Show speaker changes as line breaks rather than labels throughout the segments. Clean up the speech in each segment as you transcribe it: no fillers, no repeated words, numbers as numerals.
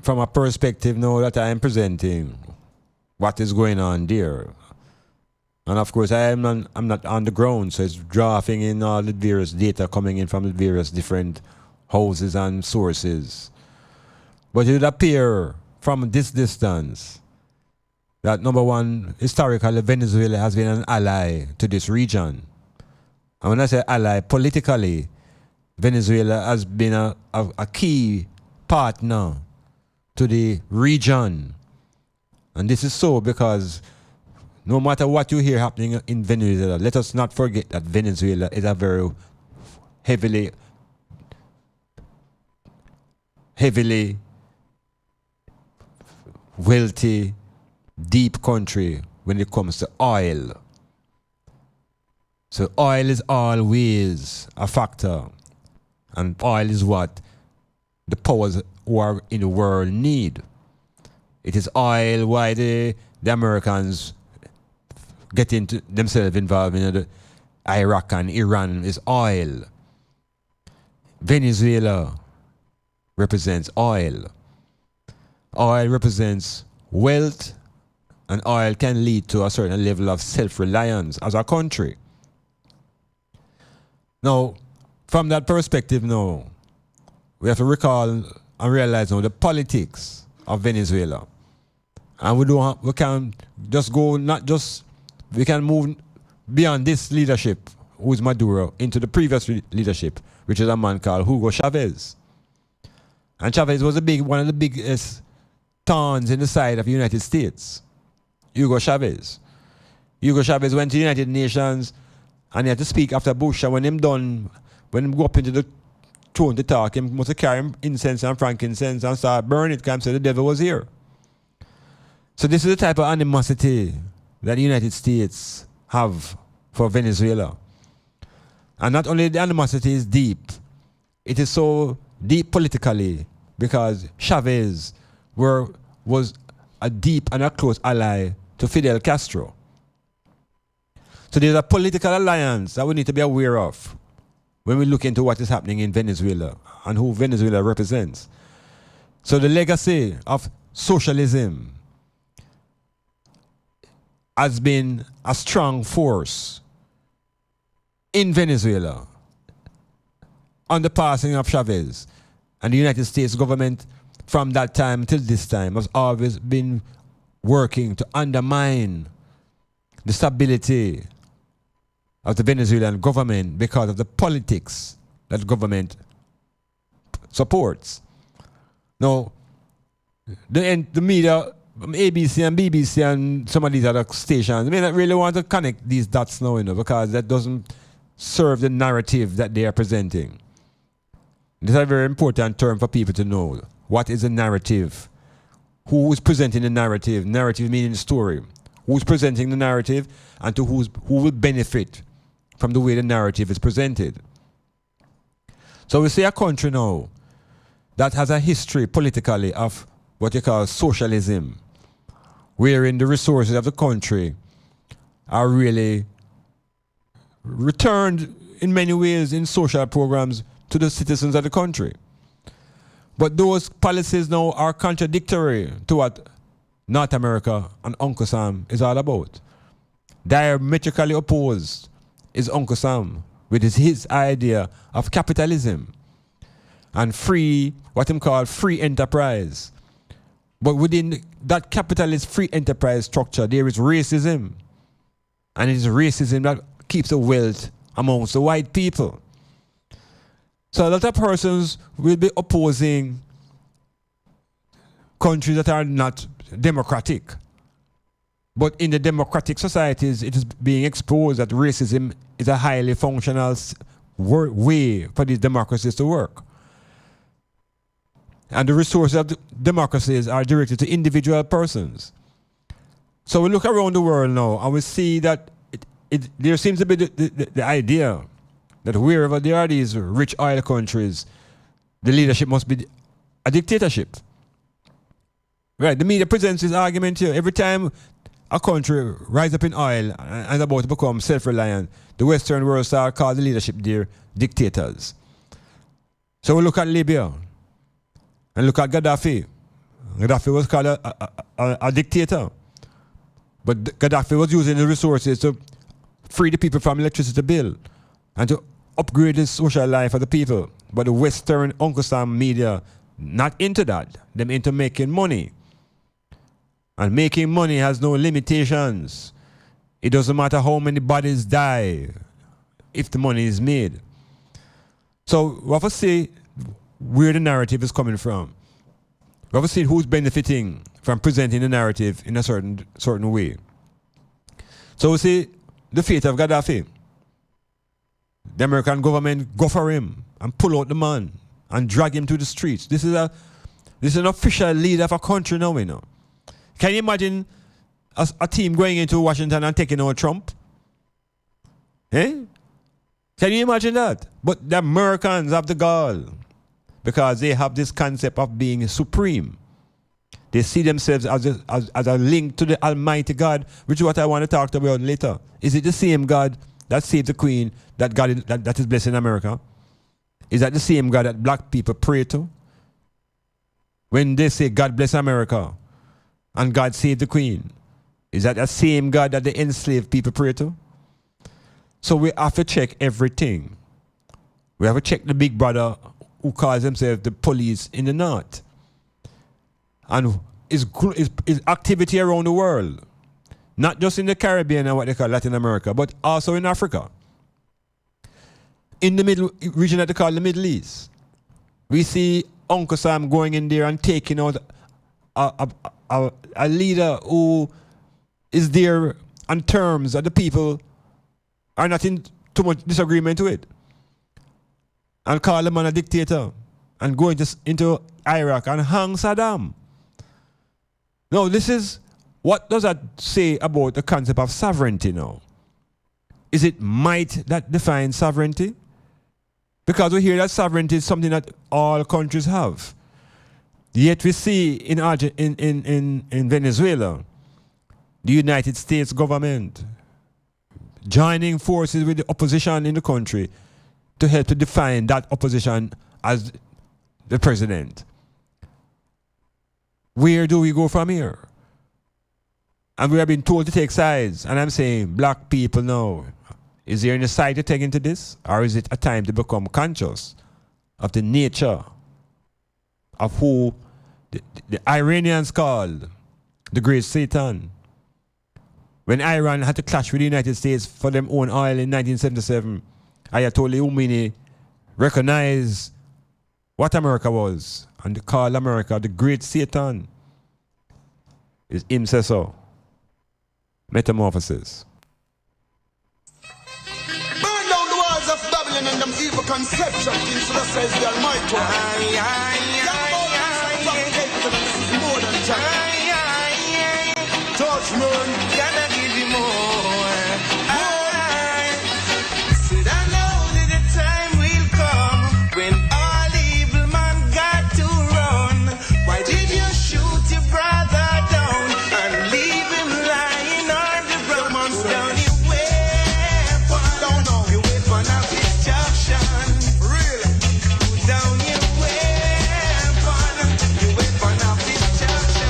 from a perspective now that I am presenting what is going on there. And of course, I'm not on the ground, so it's drafting in all the various data coming in from the various different houses and sources. But it would appear from this distance that, number one, historically, Venezuela has been an ally to this region. And when I say ally, politically, Venezuela has been a key partner to the region. And this is so because no matter what you hear happening in Venezuela, let us not forget that Venezuela is a very heavily wealthy, deep country when it comes to oil. So oil is always a factor. And oil is what the powers who are in the world need. It is oil why the Americans get into themselves involved in the Iraq and Iran is oil. Venezuela represents oil. Oil represents wealth, and oil can lead to a certain level of self-reliance as a country. Now, from that perspective now, we have to recall and realize now the politics of Venezuela. And we can just go, we can move beyond this leadership, who is Maduro, into the previous leadership, which is a man called Hugo Chavez. And Chavez was one of the biggest thorns in the side of the United States. Hugo Chavez. Hugo Chavez went to the United Nations and he had to speak after Bush. And when he go up into the throne to talk, he must carry incense and frankincense and start burning it because the devil was here. So this is the type of animosity that the United States have for Venezuela. And not only the animosity is deep, it is so deep politically because Chavez was a deep and a close ally to Fidel Castro. So there's a political alliance that we need to be aware of when we look into what is happening in Venezuela and who Venezuela represents. So the legacy of socialism has been a strong force in Venezuela on the passing of Chavez. And the United States government from that time till this time has always been working to undermine the stability of the Venezuelan government because of the politics that the government supports. Now, the media, ABC and BBC and some of these other stations may not really want to connect these dots now, because that doesn't serve the narrative that they are presenting. This is a very important term for people to know. What is a narrative? Who is presenting the narrative? Narrative meaning story. Who's presenting the narrative and to who will benefit from the way the narrative is presented. So we see a country now that has a history politically of what you call socialism, wherein the resources of the country are really returned in many ways in social programs to the citizens of the country. But those policies now are contradictory to what North America and Uncle Sam is all about. Diametrically opposed is Uncle Sam with his idea of capitalism and free, what he called free enterprise. But within that capitalist free enterprise structure, there is racism. And it is racism that keeps the wealth amongst the white people. So a lot of persons will be opposing countries that are not democratic. But in the democratic societies, it is being exposed that racism is a highly functional way for these democracies to work. And the resources of the democracies are directed to individual persons. So we look around the world now and we see that there seems to be the idea that wherever there are these rich oil countries, the leadership must be a dictatorship. Right, the media presents this argument here. Every time a country rises up in oil and is about to become self-reliant, the Western world starts calling the leadership there dictators. So we look at Libya and look at Gaddafi. Gaddafi was called a dictator. But Gaddafi was using the resources to free the people from electricity bill and to upgrade the social life of the people. But the Western Uncle Sam media not into that. Them into making money. And making money has no limitations. It doesn't matter how many bodies die if the money is made. So we have to see where the narrative is coming from. We have to see who's benefiting from presenting the narrative in a certain way. So we see the fate of Gaddafi. The American government go for him and pull out the man and drag him to the streets. This is an official leader of a country now, you know. Can you imagine a team going into Washington and taking out Trump? Eh? Can you imagine that? But the Americans have the gall because they have this concept of being supreme. They see themselves as a link to the Almighty God, which is what I want to talk about later. Is it the same God that saved the Queen that is blessing America? Is that the same God that black people pray to? When they say God bless America and God save the Queen, is that the same God that the enslaved people pray to? So we have to check everything. We have to check the big brother who calls himself the police in the north. And his activity around the world. Not just in the Caribbean and what they call Latin America, but also in Africa. In the middle region that they call the Middle East. We see Uncle Sam going in there and taking out a leader who is there on terms that the people are not in too much disagreement with. And call the man a dictator. And go into Iraq and hang Saddam. Now, what does that say about the concept of sovereignty now? Is it might that defines sovereignty? Because we hear that sovereignty is something that all countries have. Yet we see in Venezuela, the United States government joining forces with the opposition in the country to help to define that opposition as the president. Where do we go from here? And we have been told to take sides. And I'm saying, black people now, is there any side to take into this? Or is it a time to become conscious of the nature of who the Iranians called the great Satan? When Iran had to clash with the United States for them own oil in 1977, Ayatollah Khomeini recognized what America was and they call America the great Satan. Is him says so. Metamorphosis.
Burn down the walls of Babylon and them evil conception things, so that says the Almighty One. More than just judgment.
Can I give you more? Said I know that the time will come when all evil man got to run. Why did you shoot your brother down and leave him lying on the ground? Down your weapon, your weapon of destruction.
Really?
Down your weapon of destruction.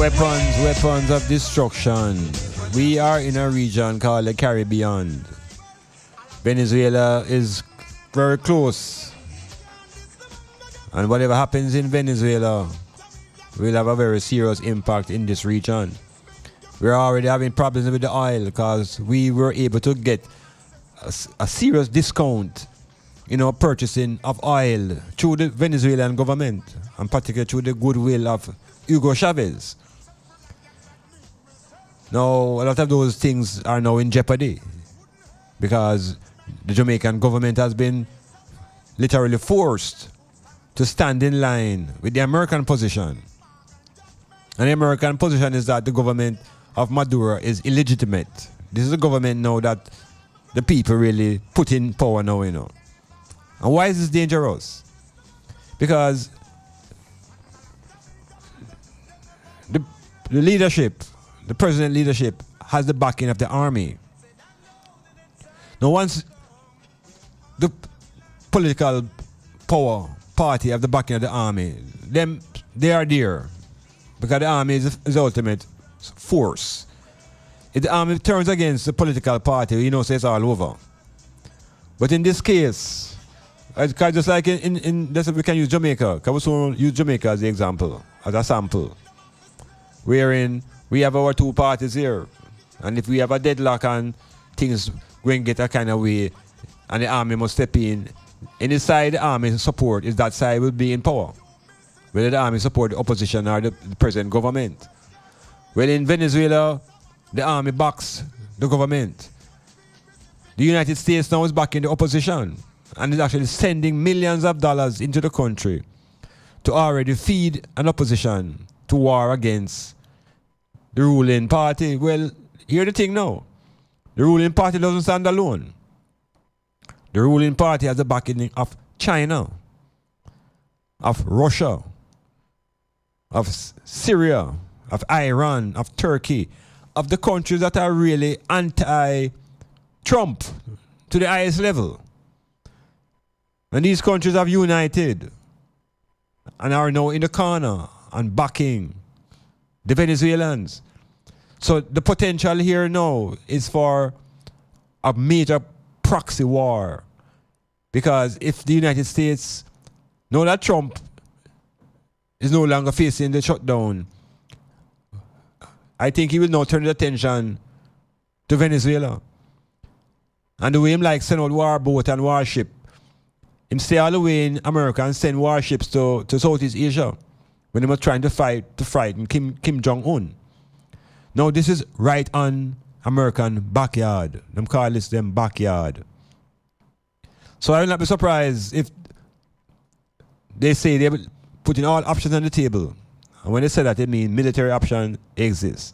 Weapons of destruction. We are in a region called the Caribbean. Venezuela is very close. And whatever happens in Venezuela will have a very serious impact in this region. We're already having problems with the oil because we were able to get a serious discount in our purchasing of oil through the Venezuelan government, and particularly through the goodwill of Hugo Chavez. Now, a lot of those things are now in jeopardy because the Jamaican government has been literally forced to stand in line with the American position. And the American position is that the government of Maduro is illegitimate. This is a government now that the people really put in power now, you know. And why is this dangerous? Because the leadership, the president leadership, has the backing of the army. Now, once the political power party have the backing of the army, they are there because the army is the ultimate force. If the army turns against the political party, you know, so it's all over. But in this case, just like we can use Jamaica, because we use Jamaica as the example, as a sample, wherein we have our two parties here, and if we have a deadlock and things going get a kind of way, and the army must step in, any side the army support is that side will be in power, whether the army support the opposition or the present government. Well, in Venezuela, the army backs the government. The United States now is backing the opposition and is actually sending millions of dollars into the country to already feed an opposition to war against the ruling party. Well, here's the thing now. The ruling party doesn't stand alone. The ruling party has the backing of China, of Russia, of Syria, of Iran, of Turkey, of the countries that are really anti-Trump to the highest level. And these countries have united and are now in the corner and backing the Venezuelans. So the potential here now is for a major proxy war. Because if the United States know that Trump is no longer facing the shutdown, I think he will now turn his attention to Venezuela. And the way him like send out warboat and warship, him stay all the way in America and send warships to Southeast Asia when he was trying to frighten Kim Jong-un. Now this is right on American backyard. Them call this them backyard. So I will not be surprised if they say they're putting all options on the table. And when they say that, they mean military option exists.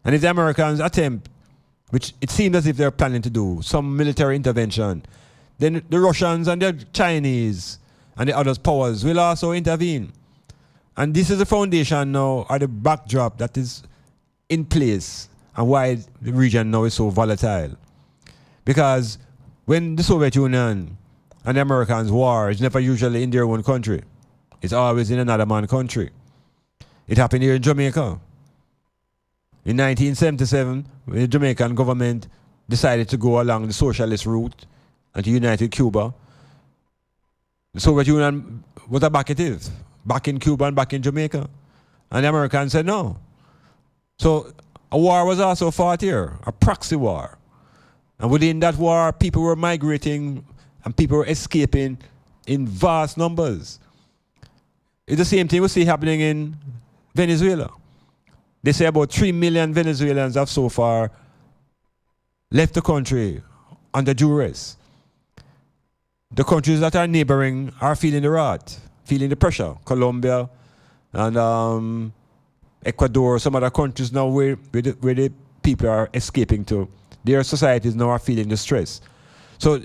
And if the Americans attempt, which it seems as if they're planning to do, some military intervention, then the Russians and the Chinese and the other powers will also intervene. And this is the foundation now, or the backdrop that is in place and why the region now is so volatile. Because when the Soviet Union and the Americans war, it's never usually in their own country. It's always in another man's country. It happened here in Jamaica. In 1977, when the Jamaican government decided to go along the socialist route and to unite with Cuba, the Soviet Union was a backative, back in Cuba and back in Jamaica. And the Americans said no. So a war was also fought here, a proxy war. And within that war, people were migrating and people were escaping in vast numbers. It's the same thing we see happening in Venezuela. They say about 3 million Venezuelans have so far left the country under duress. The countries that are neighboring are feeling the wrath, feeling the pressure. Colombia and Ecuador, some other countries now where the people are escaping to. Their societies now are feeling the stress. So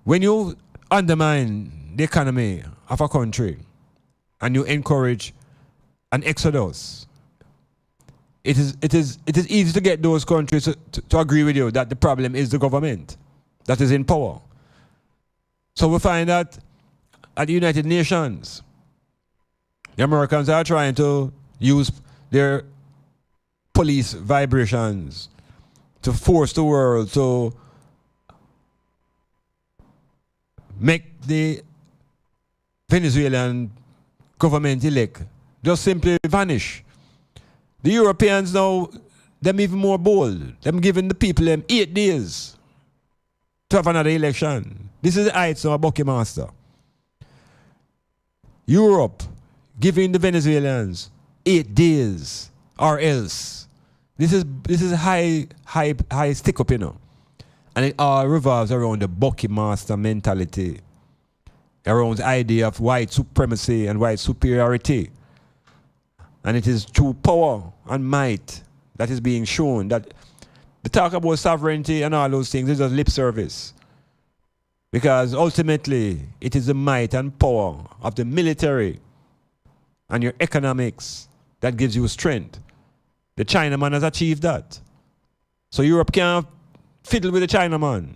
when you undermine the economy of a country and you encourage an exodus, it is easy to get those countries to agree with you that the problem is the government that is in power. So we find that at the United Nations, the Americans are trying to use their police vibrations to force the world to make the Venezuelan government elect just simply vanish. The Europeans now, them even more bold. Them giving the people them 8 days to have another election. This is the heights of a Buckymaster. Europe giving the Venezuelans 8 days or else. This is high stick up, you know. And it all revolves around the Buckymaster mentality, around the idea of white supremacy and white superiority. And it is through power and might that is being shown that the talk about sovereignty and all those things is just lip service. Because ultimately, it is the might and power of the military and your economics that gives you strength. The Chinaman has achieved that. So Europe can't fiddle with the Chinaman.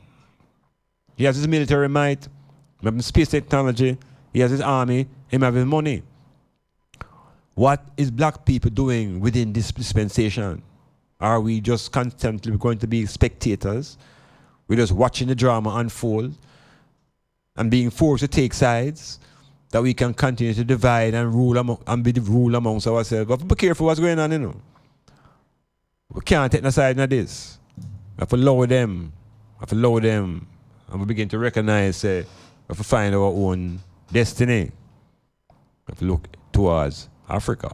He has his military might, he has his space technology, he has his army, he has his money. What is black people doing within this dispensation? Are we just constantly going to be spectators? We're just watching the drama unfold and being forced to take sides that we can continue to divide and rule and be the rule amongst ourselves. We have to be careful what's going on, you know. We can't take no side in this. We have to lower them. And we begin to recognize, we have to find our own destiny. We have to look towards Africa.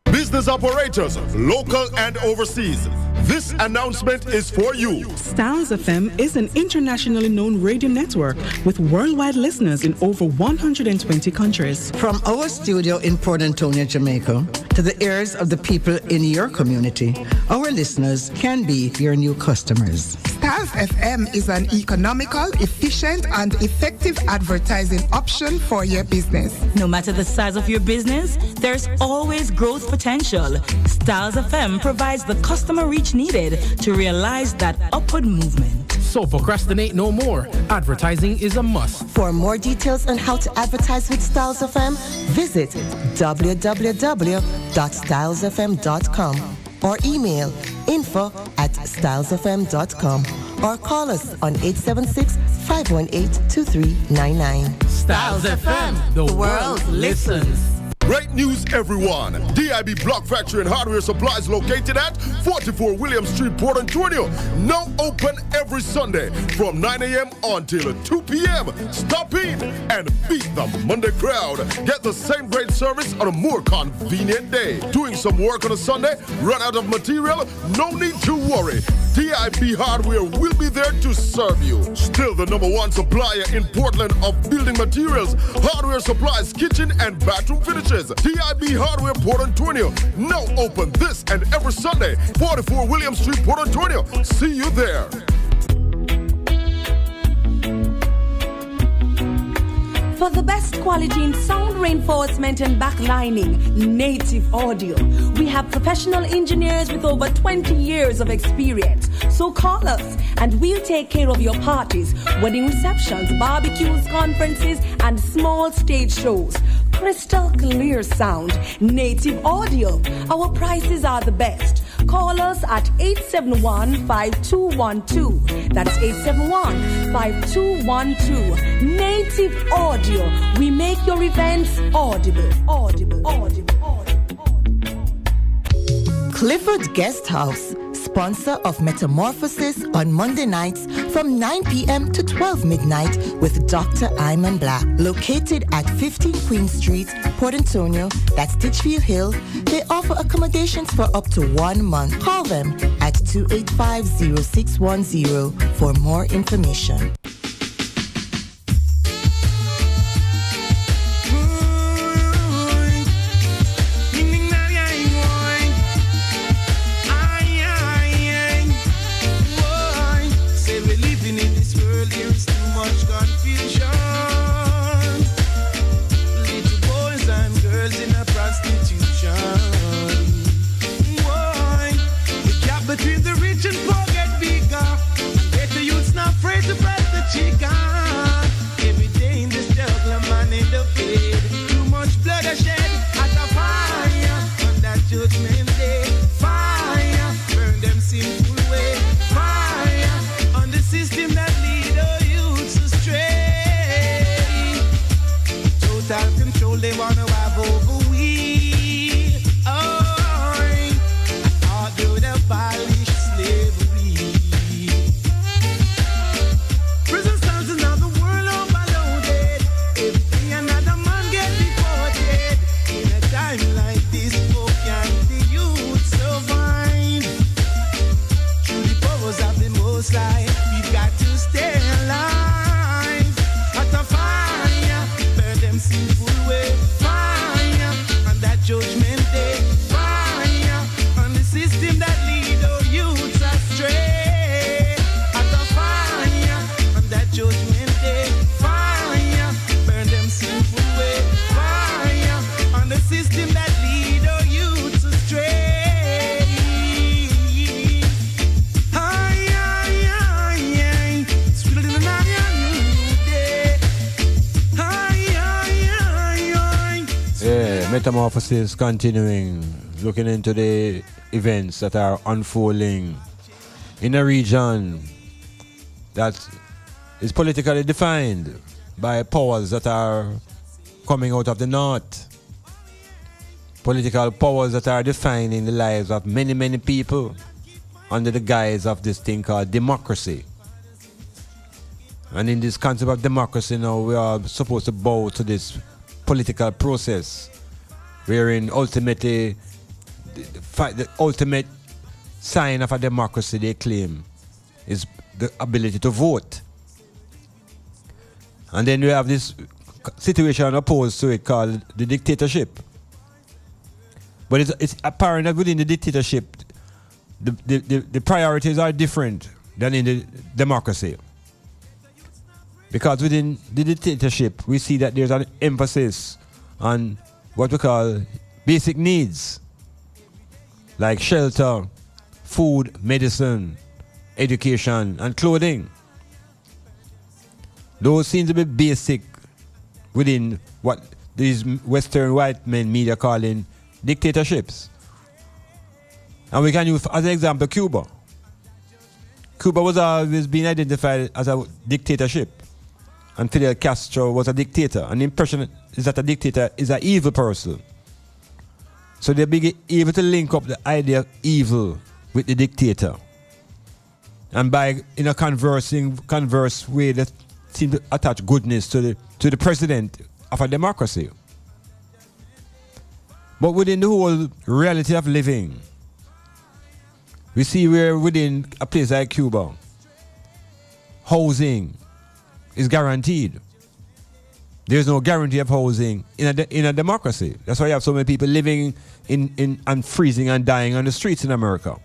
Business operators, local and overseas. This announcement is for you.
Stylzfm is an internationally known radio network with worldwide listeners in over 120 countries.
From our studio in Port Antonio, Jamaica, to the ears of the people in your community, our listeners can be your new customers.
Stylzfm is an economical, efficient, and effective advertising option for your business.
No matter the size of your business, there's always growth potential. Stylzfm provides the customer reach needed to realize that upward movement.
So procrastinate no more. Advertising is a must.
For more details on how to advertise with Stylzfm, visit www.stylzfm.com or email info@stylzfm.com or call us on 876-518-2399.
Stylzfm, the world listens.
Great news, everyone. DIB Block Factory and Hardware Supplies located at 44 William Street, Port Antonio. Now open every Sunday from 9 a.m. until 2 p.m. Stop in and beat the Monday crowd. Get the same great service on a more convenient day. Doing some work on a Sunday, run out of material? No need to worry. DIB Hardware will be there to serve you. Still the #1 supplier in Portland of building materials, hardware supplies, kitchen and bathroom finishes. DIB Hardware, Port Antonio. Now open this and every Sunday. 44 William Street, Port Antonio. See you there.
For the best quality in sound reinforcement and backlining, Native Audio. We have professional engineers with over 20 years of experience. So call us and we'll take care of your parties, wedding receptions, barbecues, conferences, and small stage shows. Crystal clear sound, Native Audio. Our prices are the best. Call us at 871-5212. That's 871-5212. Native Audio. We make your events audible.
Clifford Guest House, sponsor of Metamorphosis on Monday nights from 9 p.m. to 12 midnight with Dr. Iman Blak. Located at 15 Queen Street, Port Antonio, that's Titchfield Hill. They offer accommodations for up to 1 month. Call them at 285-0610 for more information.
Between the rich and poor get bigger, and get the youths not afraid to press the control they wanna have over we. Oh, do the abolish slavery. Prison cells in the world overloaded. Every day another man get deported. In a time like this, how can the youth survive? Through the powers of the Most High, we've got to stay alive. At a fire, burn them sinful way. Fire, on that judgment day. Fire, on the system that lead our youths astray. At a fire, on that judgment day. Fire, burn them sinful way. Fire, on the system that lead our youths astray.
Metamorphosis continuing, looking into the events that are unfolding in a region that is politically defined by powers that are coming out of the north. Political powers that are defining the lives of many, many people under the guise of this thing called democracy. And in this concept of democracy now, we are supposed to bow to this political process, wherein ultimately the ultimate sign of a democracy they claim is the ability to vote. And then we have this situation opposed to it called the dictatorship. But it's apparent that within the dictatorship, the priorities are different than in the democracy. Because within the dictatorship, we see that there's an emphasis on what we call basic needs, like shelter, food, medicine, education, and clothing. Those seem to be basic within what these Western white men media calling dictatorships. And we can use as an example Cuba. Cuba was always being identified as a dictatorship, and Fidel Castro was a dictator. An impression is that a dictator is an evil person. So they're able to link up the idea of evil with the dictator. And by in a converse way, they seem to attach goodness to the president of a democracy. But within the whole reality of living, we see where within a place like Cuba, housing is guaranteed. There's no guarantee of housing in a democracy. That's why you have so many people living in and freezing and dying on the streets in America.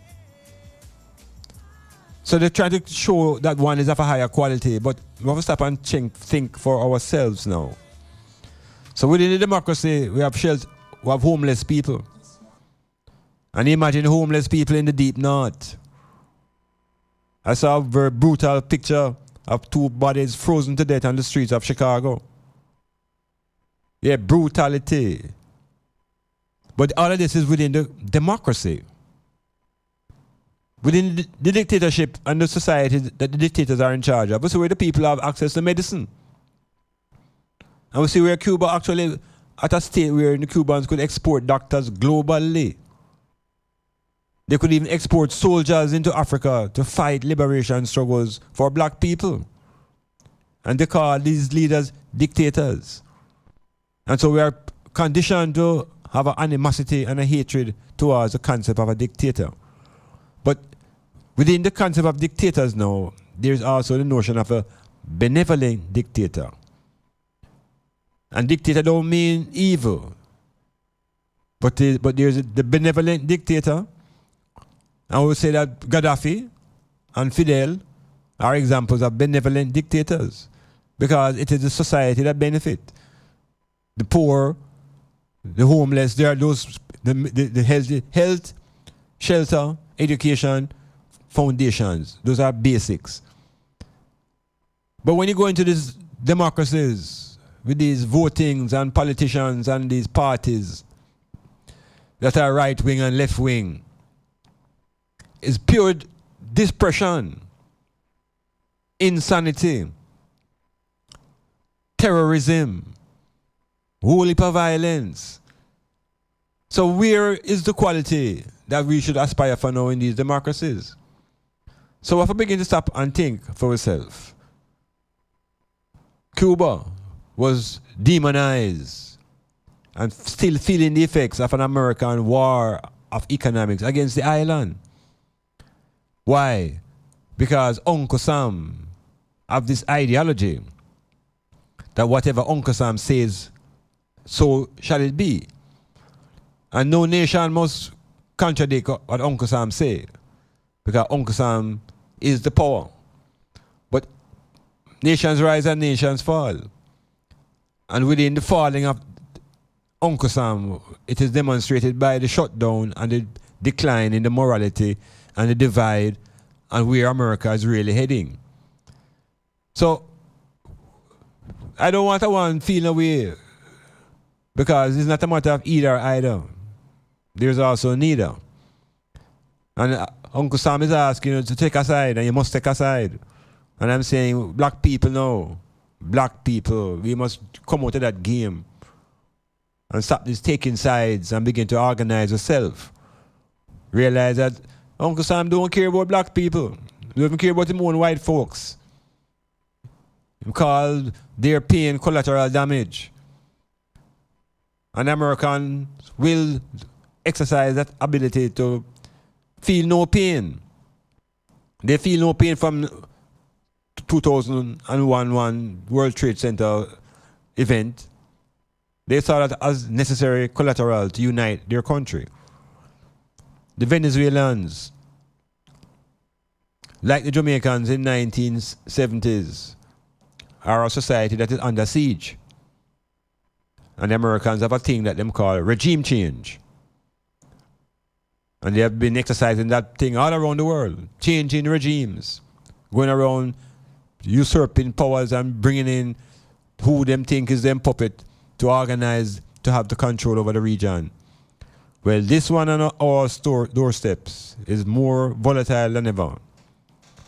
So they're trying to show that one is of a higher quality, but we have to stop and think for ourselves now. So within the democracy, we have shelter, we have homeless people. And imagine homeless people in the deep north. I saw a very brutal picture of two bodies frozen to death on the streets of Chicago. Yeah, brutality. But all of this is within the democracy. Within the dictatorship and the society that the dictators are in charge of. We see where the people have access to medicine. And we see where Cuba actually, at a state where the Cubans could export doctors globally. They could even export soldiers into Africa to fight liberation struggles for black people. And they call these leaders dictators. And so we are conditioned to have an animosity and a hatred towards the concept of a dictator. But within the concept of dictators now, there's also the notion of a benevolent dictator. And dictator don't mean evil. But there's the benevolent dictator. I would say that Gaddafi and Fidel are examples of benevolent dictators, because it is the society that benefit. The poor, the homeless, there are those, the health, shelter, education, foundations. Those are basics. But when you go into these democracies with these votings and politicians and these parties that are right wing and left wing, it's pure depression, insanity, terrorism, whole heap of violence. So where is the quality that we should aspire for now in these democracies? So if we begin to stop and think for ourselves, Cuba was demonized and still feeling the effects of an American war of economics against the island. Why? Because Uncle Sam have this ideology that whatever Uncle Sam says, so shall it be. And no nation must contradict what Uncle Sam say, because Uncle Sam is the power. But nations rise and nations fall. And within the falling of Uncle Sam, it is demonstrated by the shutdown and the decline in the morality and the divide and where America is really heading. So, I don't want one feeling away, because it's not a matter of either or either. There's also neither. And Uncle Sam is asking you to take a side, and you must take a side. And I'm saying, black people now, black people, we must come out of that game and stop this taking sides and begin to organize yourself. Realize that Uncle Sam don't care about black people. He doesn't care about him own white folks. Because they're paying collateral damage. And Americans will exercise that ability to feel no pain. They feel no pain from 2001 World Trade Center event. They saw that as necessary collateral to unite their country. The Venezuelans, like the Jamaicans in 1970s, are a society that is under siege. And the Americans have a thing that them call regime change. And they have been exercising that thing all around the world, changing regimes, going around usurping powers and bringing in who them think is them puppet to organize, to have the control over the region. Well, this one on our doorsteps is more volatile than ever,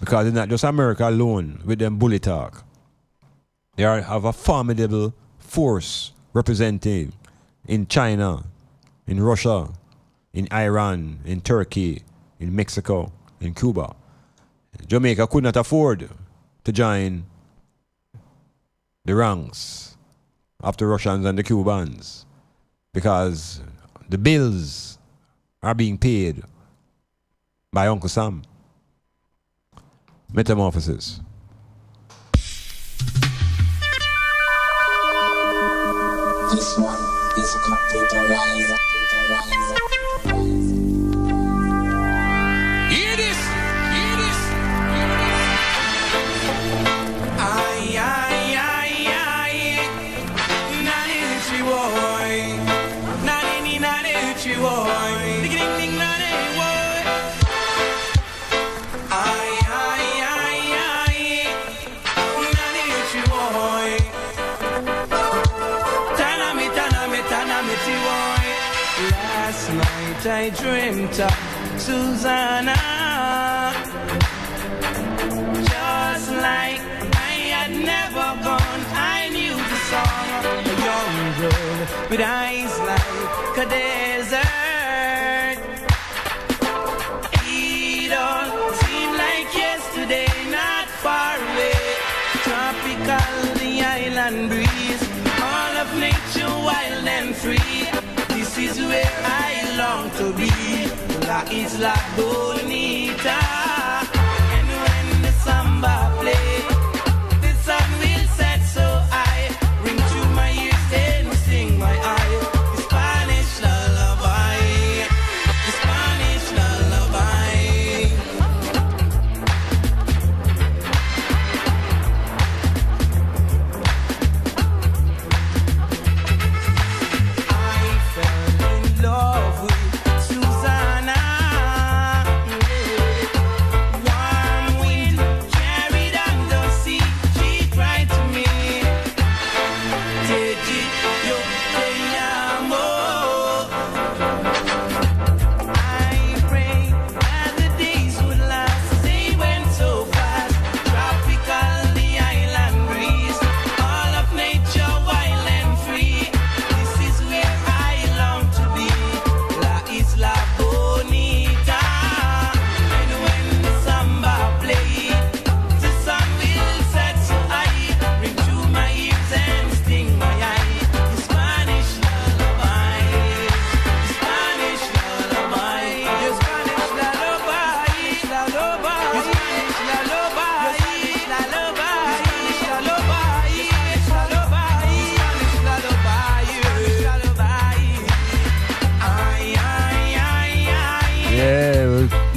because it's not just America alone with them bully talk. They have a formidable force representing in China, in Russia, in Iran, in Turkey, in Mexico, in Cuba. Jamaica could not afford to join the ranks of the Russians and the Cubans, because the bills are being paid by Uncle Sam. Metamorphosis.
This one is a complete rise.
Hear this, hear this, hear this. Aye, aye, aye, aye. Nani boy, nani boy. Ding ding ding nani boy. Aye, aye, aye, aye. Nani boy. Last night I dreamt of Susanna, just like I had never gone. I knew the song, a young girl with eyes like a desert. It all seemed like yesterday, not far away. Tropical, the island breeze, all of nature wild and free. This is where I long to be, La Isla Bonita. And when the samba play, the sun will set so high, ring through my ears and sting my eye. The Spanish lullaby, the Spanish lullaby. I fell in love with Susanna.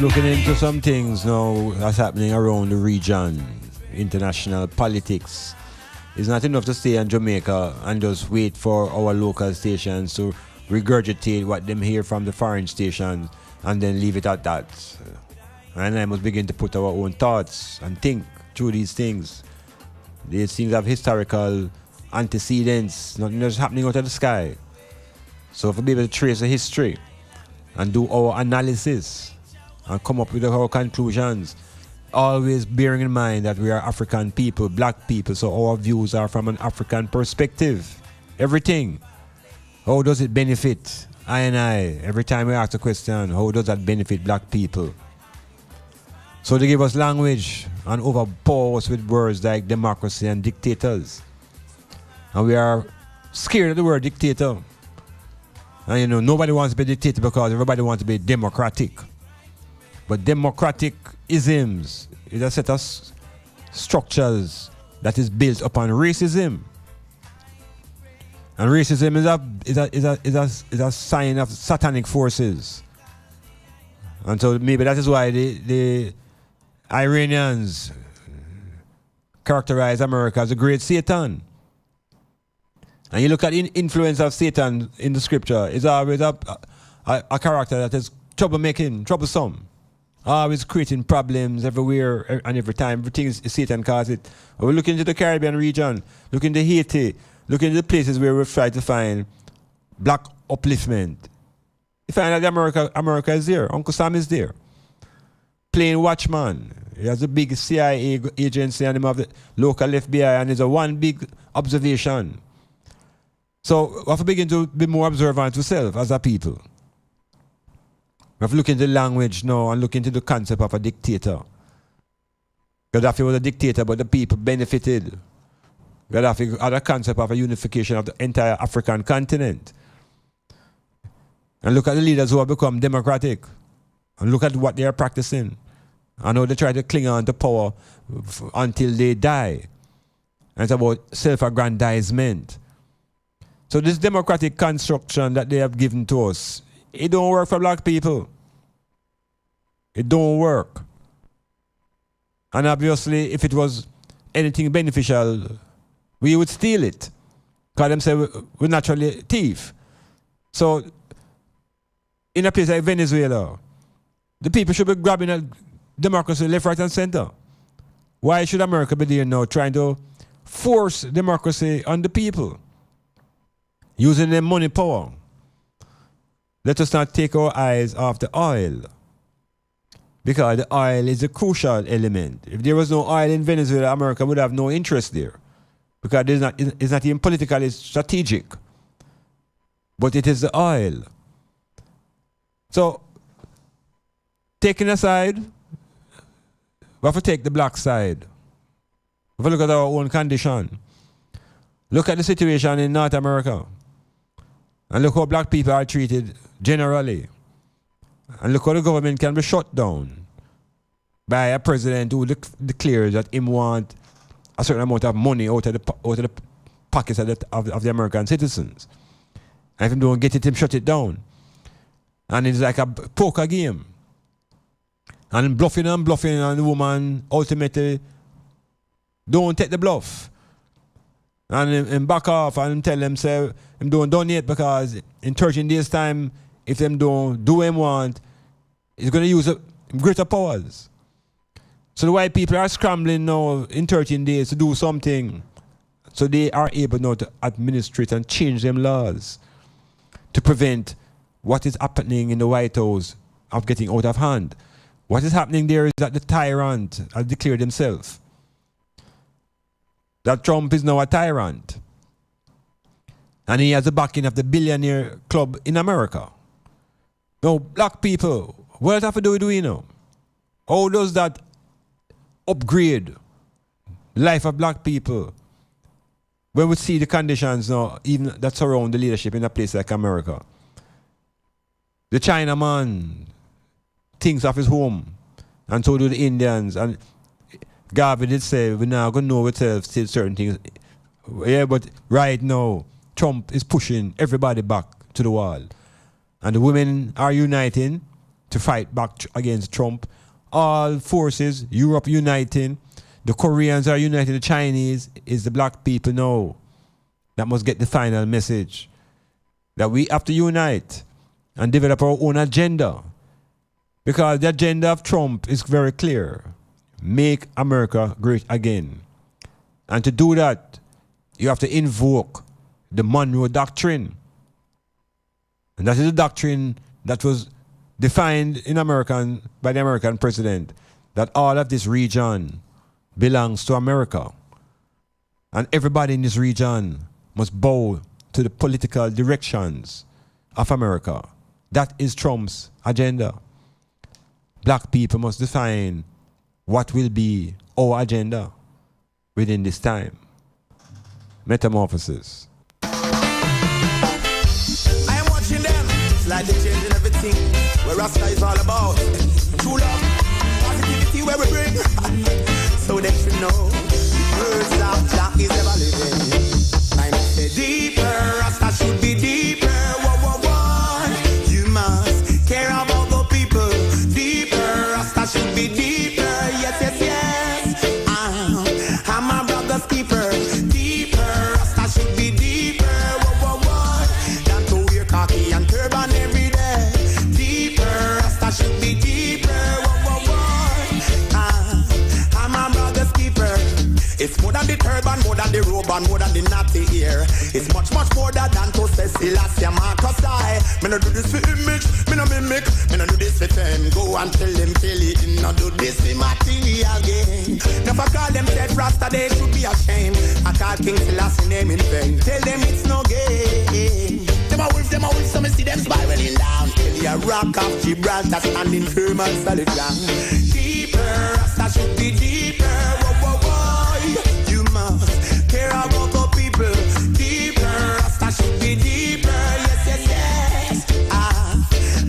looking into some things now that's happening around the region, international politics. It's not enough to stay in Jamaica and just wait for our local stations to regurgitate what them hear from the foreign stations and then leave it at that. And I must begin to put our own thoughts and think through these things. These things have historical antecedents, nothing just happening out of the sky. So if we be able to trace the history and do our analysis and come up with our conclusions, always bearing in mind that we are African people, black people, so our views are from an African perspective. Everything. How does it benefit I and I? Every time we ask a question, how does that benefit black people? So they give us language and overpower us with words like democracy and dictators. And we are scared of the word dictator. And you know, nobody wants to be a dictator because everybody wants to be democratic. But democratic isms is a set of structures that is built upon racism. And racism is a sign of satanic forces. And so maybe that is why the Iranians characterize America as a great Satan. And you look at the influence of Satan in the scripture, it's always a character that is troublemaking, troublesome. Always creating problems everywhere and every time. Everything is Satan causes it. We look into the Caribbean region, look into Haiti, look into the places where we try to find black upliftment. You find that America is there. Uncle Sam is there. Playing watchman. He has a big CIA agency and him have the local FBI, and it's a one big observation. So we have to begin to be more observant to self as a people. We have to look into language now and look into the concept of a dictator. Gaddafi was a dictator, but the people benefited. Gaddafi had a concept of a unification of the entire African continent. And look at the leaders who have become democratic. And look at what they are practicing. And how they try to cling on to power until they die. And it's about self-aggrandizement. So this democratic construction that they have given to us, it don't work for black people. It don't work. And obviously, if it was anything beneficial, we would steal it. Because them say we're naturally thief. So, in a place like Venezuela, the people should be grabbing a democracy left, right, and center. Why should America be there now trying to force democracy on the people? Using their money power. Let us not take our eyes off the oil. Because the oil is a crucial element. If there was no oil in Venezuela, America would have no interest there. Because it's not even politically strategic. But it is the oil. So, taking aside, we have to take the black side. We have to look at our own condition. Look at the situation in North America. And look how black people are treated generally. And look how the government can be shut down by a president who declares that him want a certain amount of money out of the pockets of the American citizens. And if him don't get it, him shut it down. And it's like a poker game. And bluffing, and the woman ultimately don't take the bluff. And him back off and tell them, say, him don't donate because in 13 days' time, if them don't do what him want, he's going to use greater powers. So the white people are scrambling now in 13 days to do something. So they are able now to administrate and change them laws to prevent what is happening in the White House of getting out of hand. What is happening there is that the tyrant has declared himself. That Trump is now a tyrant. And he has the backing of the billionaire club in America. Now, black people, what does that have to do with we now? How does that upgrade the life of black people when we see the conditions now, even that surround the leadership in a place like America? The Chinaman thinks of his home, and so do the Indians. And Garvey did say, we're now going to know ourselves till certain things. Yeah, but right now, Trump is pushing everybody back to the wall. And the women are uniting to fight back against Trump. All forces, Europe uniting, the Koreans are uniting, the Chinese, is the black people now that must get the final message. That we have to unite and develop our own agenda. Because the agenda of Trump is very clear. Make America great again. And to do that, you have to invoke the Monroe Doctrine. And that is a doctrine that was defined in by the American president, that all of this region belongs to America. And everybody in this region must bow to the political directions of America. That is Trump's agenda. Black people must define what will be our agenda within this time. Metamorphosis.
I am watching them, slightly changing everything. Where Rasta is all about. True love, positivity where we bring. So they should know the words of Jack is ever living. I say deeper, Rasta should be deeper. Whoa, whoa, whoa. You must care about the people. Deeper, Rasta should be deeper. Yes, yes, yes. I'm my brother's keeper. Deeper, Rasta should be deeper. Whoa, whoa, whoa. Than to wear khaki and turban every day. Deeper, Rasta should be deeper. Whoa, whoa, whoa. I'm my brother's keeper. It's more than the turban, more than the robe, and more than the natty ear. It's much, much more than to say Stylzfm, Marcus I. Me no do this for image, me no mimic, me no do this for them. Go and tell them, no do this for material gain. Never call them dead Rasta, they should be ashamed. I call King Stylzfm name in vain. Tell them it's no game. Them a wolf, so me see them spiraling down. Tell you a rock of Gibraltar standing firm and solid ground. Deeper, Rasta should be deeper. Whoa, whoa, whoa. You must care about the people. Deeper, Rasta should be deeper. Yes, yes, yes.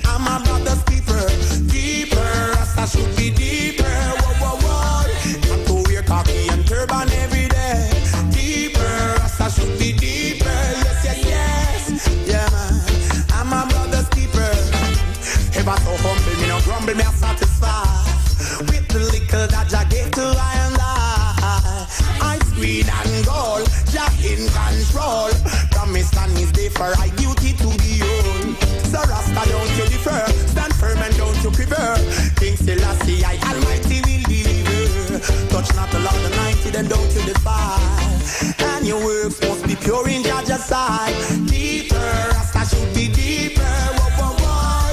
I'm a brother's keeper. Deeper, Rasta should be deeper. Whoa, whoa, whoa. Not to wear khaki and turban every day. Deeper, Rasta should be deeper. Yes, yes, yes. Yeah, man. I'm a brother's keeper. Ever so humble, me no grumble, me a satisfied. With the little that I gave to I and I green and gold, Jack in control. Promise and is there for our duty to be old. So Rasta, don't you defer, stand firm and don't you quiver. King Selassie, I Almighty will deliver. Touch not the Lord Almighty, then don't you defile. And your works must be pure in Judge's sight. Deeper, Rasta should be deeper. Whoa, whoa, whoa.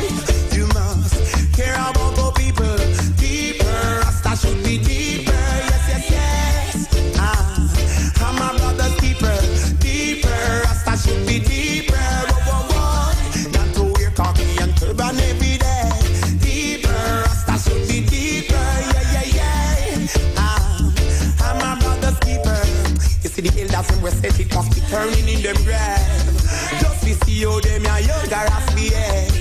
You must care about the people. Deeper, Rasta should be deeper. Yes, yes, yes. I'm my brother's keeper. Deeper, Rasta should be deeper. Whoa, whoa, whoa. Not to wear khaki and turban every day. Deeper, Rasta should be deeper. Yeah, yeah, yeah. I'm my brother's keeper. You see the elders when we set it must be turning in them grave. Just to see how them ya younger as behave.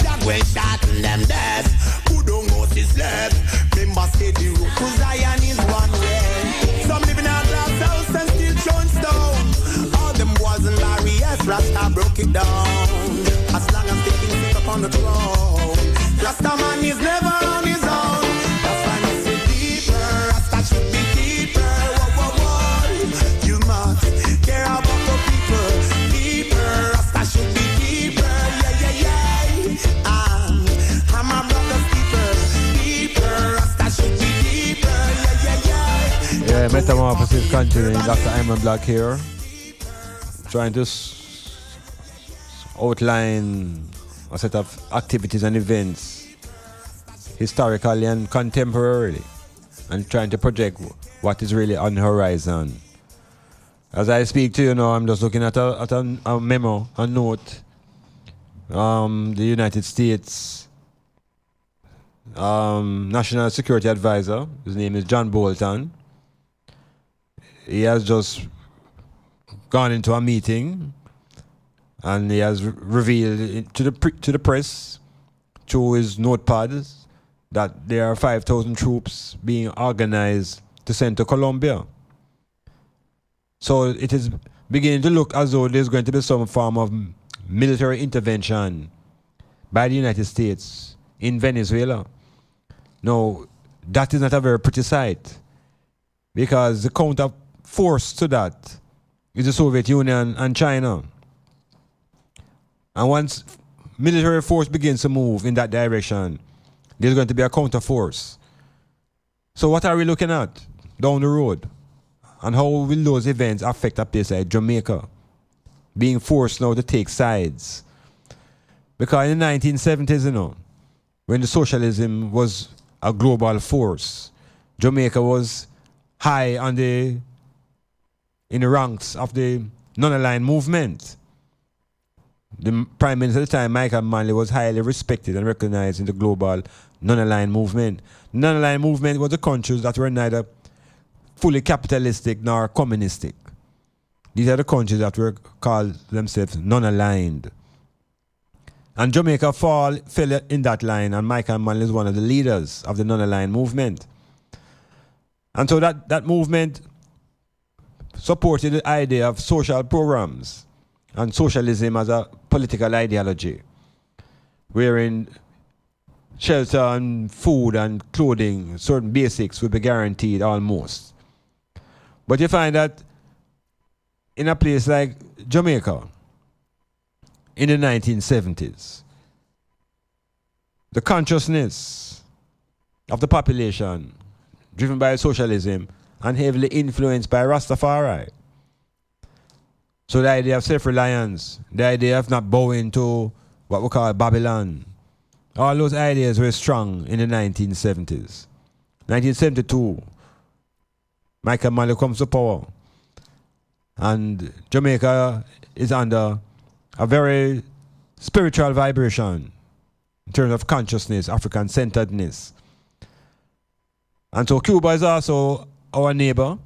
That when shot in them death. Who don't know his left. Remember say the road to Zion is one way. Some living out glass house and still throwing stone. All them walls and barriers, Rasta broke it down. As long as the king sit upon the throne, Rasta man is never on his own. That's why I say deeper, Rasta should be deeper. Whoa, whoa, whoa. You must care about the people. Deeper, Rasta should be deeper. Yeah, yeah, yeah. I'm my brother's keeper. Deeper, Rasta should be deeper. Yeah, yeah, yeah.
Yeah, Metamorphosis continuing. Dr. Iman Blak here. Trying to outline a set of activities and events historically and contemporarily, and trying to project what is really on the horizon. As I speak to you now, I'm just looking at a memo, a note. The United States National Security Advisor, his name is John Bolton. He has just gone into a meeting and he has revealed to the press through his notepads that there are 5,000 troops being organized to send to Colombia. So it is beginning to look as though there's going to be some form of military intervention by the United States in Venezuela. Now, that is not a very pretty sight, because the counter force to that is the Soviet Union and China. And once military force begins to move in that direction, there's going to be a counter force. So what are we looking at down the road? And how will those events affect a place like Jamaica, being forced now to take sides? Because in the 1970s, you know, when the socialism was a global force, Jamaica was high on in the ranks of the non-aligned movement. The Prime Minister at the time, Michael Manley, was highly respected and recognized in the global non-aligned movement. Non-aligned movement was the countries that were neither fully capitalistic nor communistic. These are the countries that were called themselves non-aligned. And Jamaica fell in that line, and Michael Manley is one of the leaders of the non-aligned movement. And so that movement supported the idea of social programs and socialism as a political ideology, wherein shelter and food and clothing, certain basics would be guaranteed almost. But you find that in a place like Jamaica, in the 1970s, the consciousness of the population, driven by socialism and heavily influenced by Rastafari. So the idea of self-reliance, the idea of not bowing to what we call Babylon, all those ideas were strong in the 1970s. 1972, Michael Manley comes to power, and Jamaica is under a very spiritual vibration in terms of consciousness, African-centeredness. And so Cuba is also our neighbor,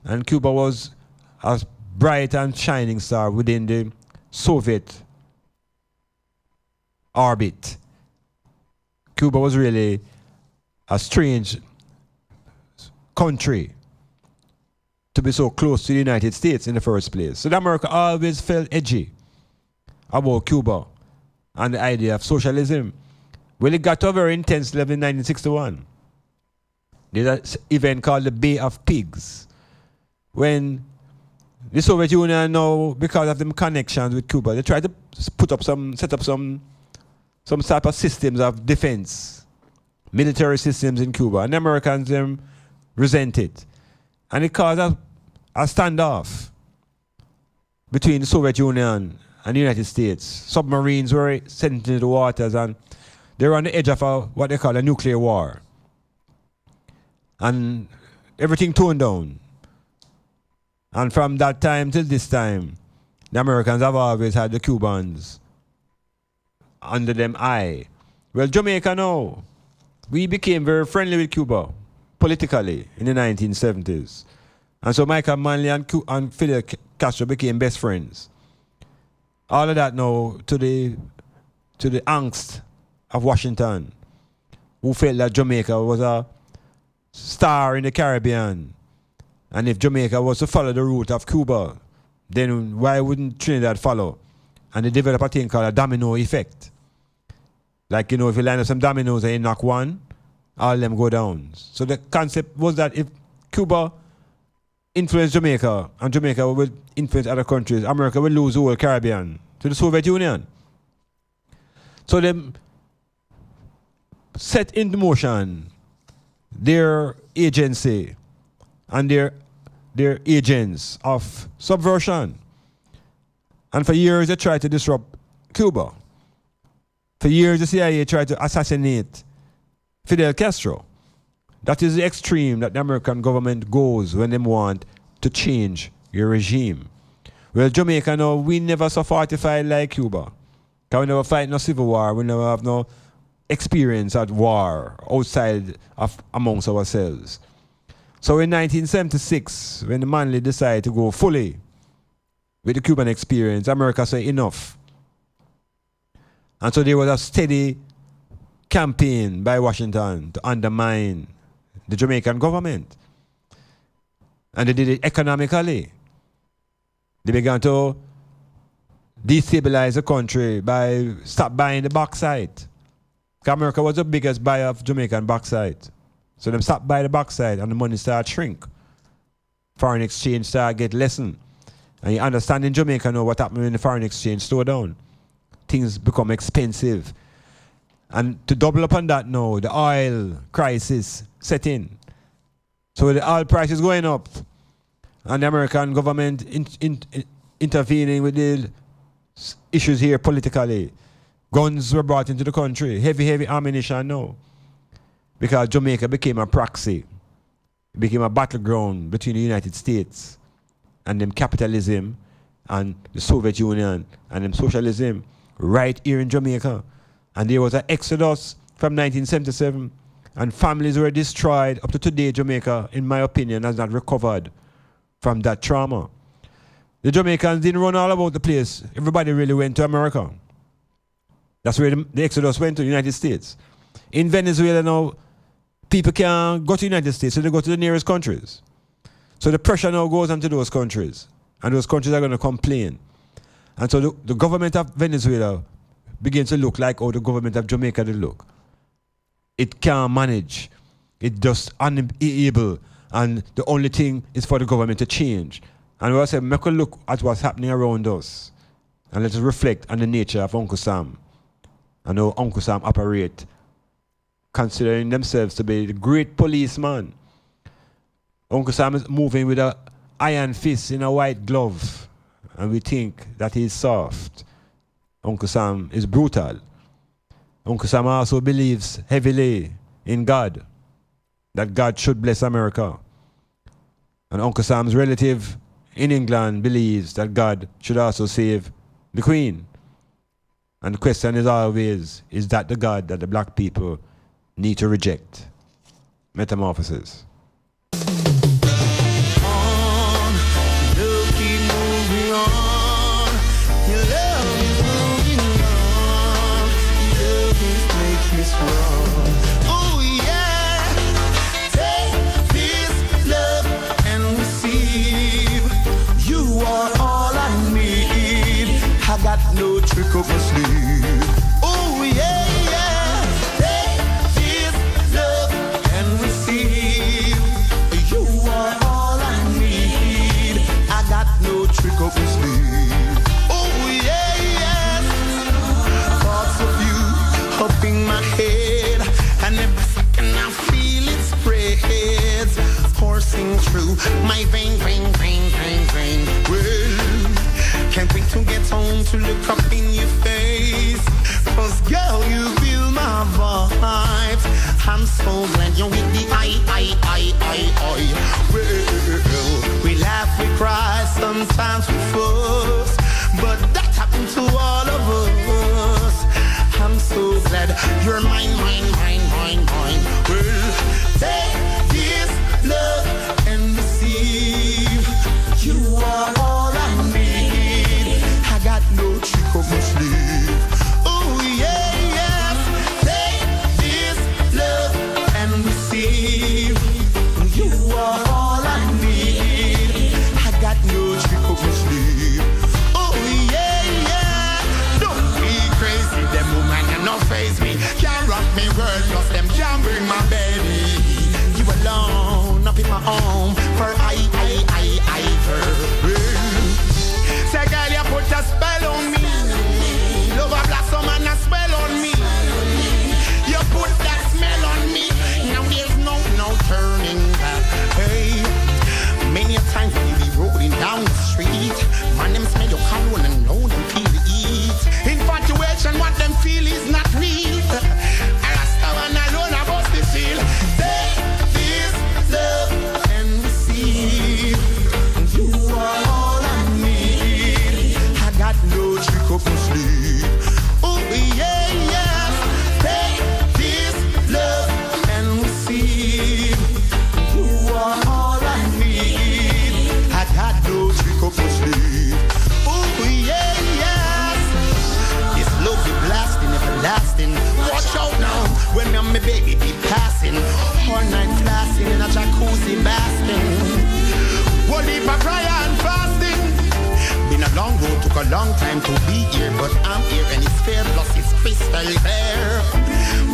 and Cuba was a bright and shining star within the Soviet orbit. Cuba was really a strange country to be so close to the United States in the first place. So America always felt edgy about Cuba and the idea of socialism. Well, it got to a very intense level in 1961. There's an event called the Bay of Pigs, when the Soviet Union now, because of them connections with Cuba, they tried to set up some type of systems of defense, military systems in Cuba, and the Americans resent it. And it caused a standoff between the Soviet Union and the United States. Submarines were sent into the waters, and they were on the edge of what they call a nuclear war. And everything toned down. And from that time till this time, the Americans have always had the Cubans under them eye. Well, Jamaica now, we became very friendly with Cuba politically in the 1970s. And so Michael Manley and Fidel Castro became best friends. All of that now to the angst of Washington, who felt that Jamaica was a star in the Caribbean. And if Jamaica was to follow the route of Cuba, then why wouldn't Trinidad follow? And they developed a thing called a domino effect. Like, you know, if you line up some dominoes and you knock one, all of them go down. So the concept was that if Cuba influenced Jamaica and Jamaica would influence other countries, America would lose the whole Caribbean to the Soviet Union. So they set into motion their agency and their agents of subversion. And for years they tried to disrupt Cuba. For years the CIA tried to assassinate Fidel Castro. That is the extreme that the American government goes when they want to change your regime. Well, Jamaica now, we never so fortified like Cuba. Because we never fight no civil war, we never have no experience at war outside of amongst ourselves. So in 1976, when the Manley decided to go fully with the Cuban experience, America said enough. And so there was a steady campaign by Washington to undermine the Jamaican government. And they did it economically. They began to destabilize the country by stop buying the bauxite Because America was the biggest buyer of Jamaican bauxite. So them stopped buy the bauxite and the money started shrink. Foreign exchange started get lessened. And you understand in Jamaica now what happened when the foreign exchange slowed down. Things become expensive. And to double up on that now, the oil crisis set in. So the oil price is going up. And the American government intervening with the issues here politically. Guns were brought into the country. Heavy ammunition now. Because Jamaica became a proxy. It became a battleground between the United States and them capitalism and the Soviet Union and them socialism right here in Jamaica. And there was an exodus from 1977 and families were destroyed. Up to today, Jamaica, in my opinion, has not recovered from that trauma. The Jamaicans didn't run all about the place. Everybody really went to America. That's where the exodus went to the United States. In Venezuela now, people can't go to the United States, so they go to the nearest countries. So the pressure now goes onto those countries. And those countries are going to complain. And so the government of Venezuela begins to look like how the government of Jamaica did look. It can't manage. It's just unable. And the only thing is for the government to change. And we say, make a look at what's happening around us. And let us reflect on the nature of Uncle Sam. And how Uncle Sam operate, considering themselves to be the great policeman. Uncle Sam is moving with an iron fist in a white glove. And we think that he's soft. Uncle Sam is brutal. Uncle Sam also believes heavily in God, that God should bless America. And Uncle Sam's relative in England believes that God should also save the Queen. And the question is always, is that the God that the black people need to reject? Metamorphosis.
Oh yeah, take this love and receive. You are all I need. I got no trick up my sleeve. Oh yeah, yeah, take this love and receive. You are all I need. I got no trick up my sleeve. Oh yeah, yes, thoughts of you up in my head, and every second I feel it spreads, coursing through my vein. Well, can't wait to get home to look up in your face, 'cause girl, you feel my vibes. I'm so glad you're with the I. Well, we laugh, we cry, sometimes we fuss, but that happens to all of us. I'm so glad you're mine. Well, take this love and receive. You are all I need. I got no trick up my sleeve. Oh yeah, yes. Take this love and receive. You are all I need. I got no trick up my sleeve. Oh yeah, yeah. Don't be crazy, them woman and no face me. Can't rock me world, plus them can't bring my baby. You alone, up in my home, for I. Say girl, you put a spell on me. Love a blossom and a spell on me. You put that smell on me. Now there's no turning back. Hey, many a times we be rolling down the street. Man, them smell your cologne and know them feel the heat. Infatuation, what them feel is not real. A Rasta man alone about the feel. Take this love and receive. You are all I need. I got no trick up my sleeve. Oh yeah, yes. Take this love and receive. You are all I need. I got no trick up my sleeve. Oh yeah, yes. This love be blasting, everlasting. Watch out now when my baby be passing. All night flashing in a jacuzzi basking. One heap of prayer and fasting. Been a long road, took a long time to be here, but I'm here and it's fair, plus it's crystal clear.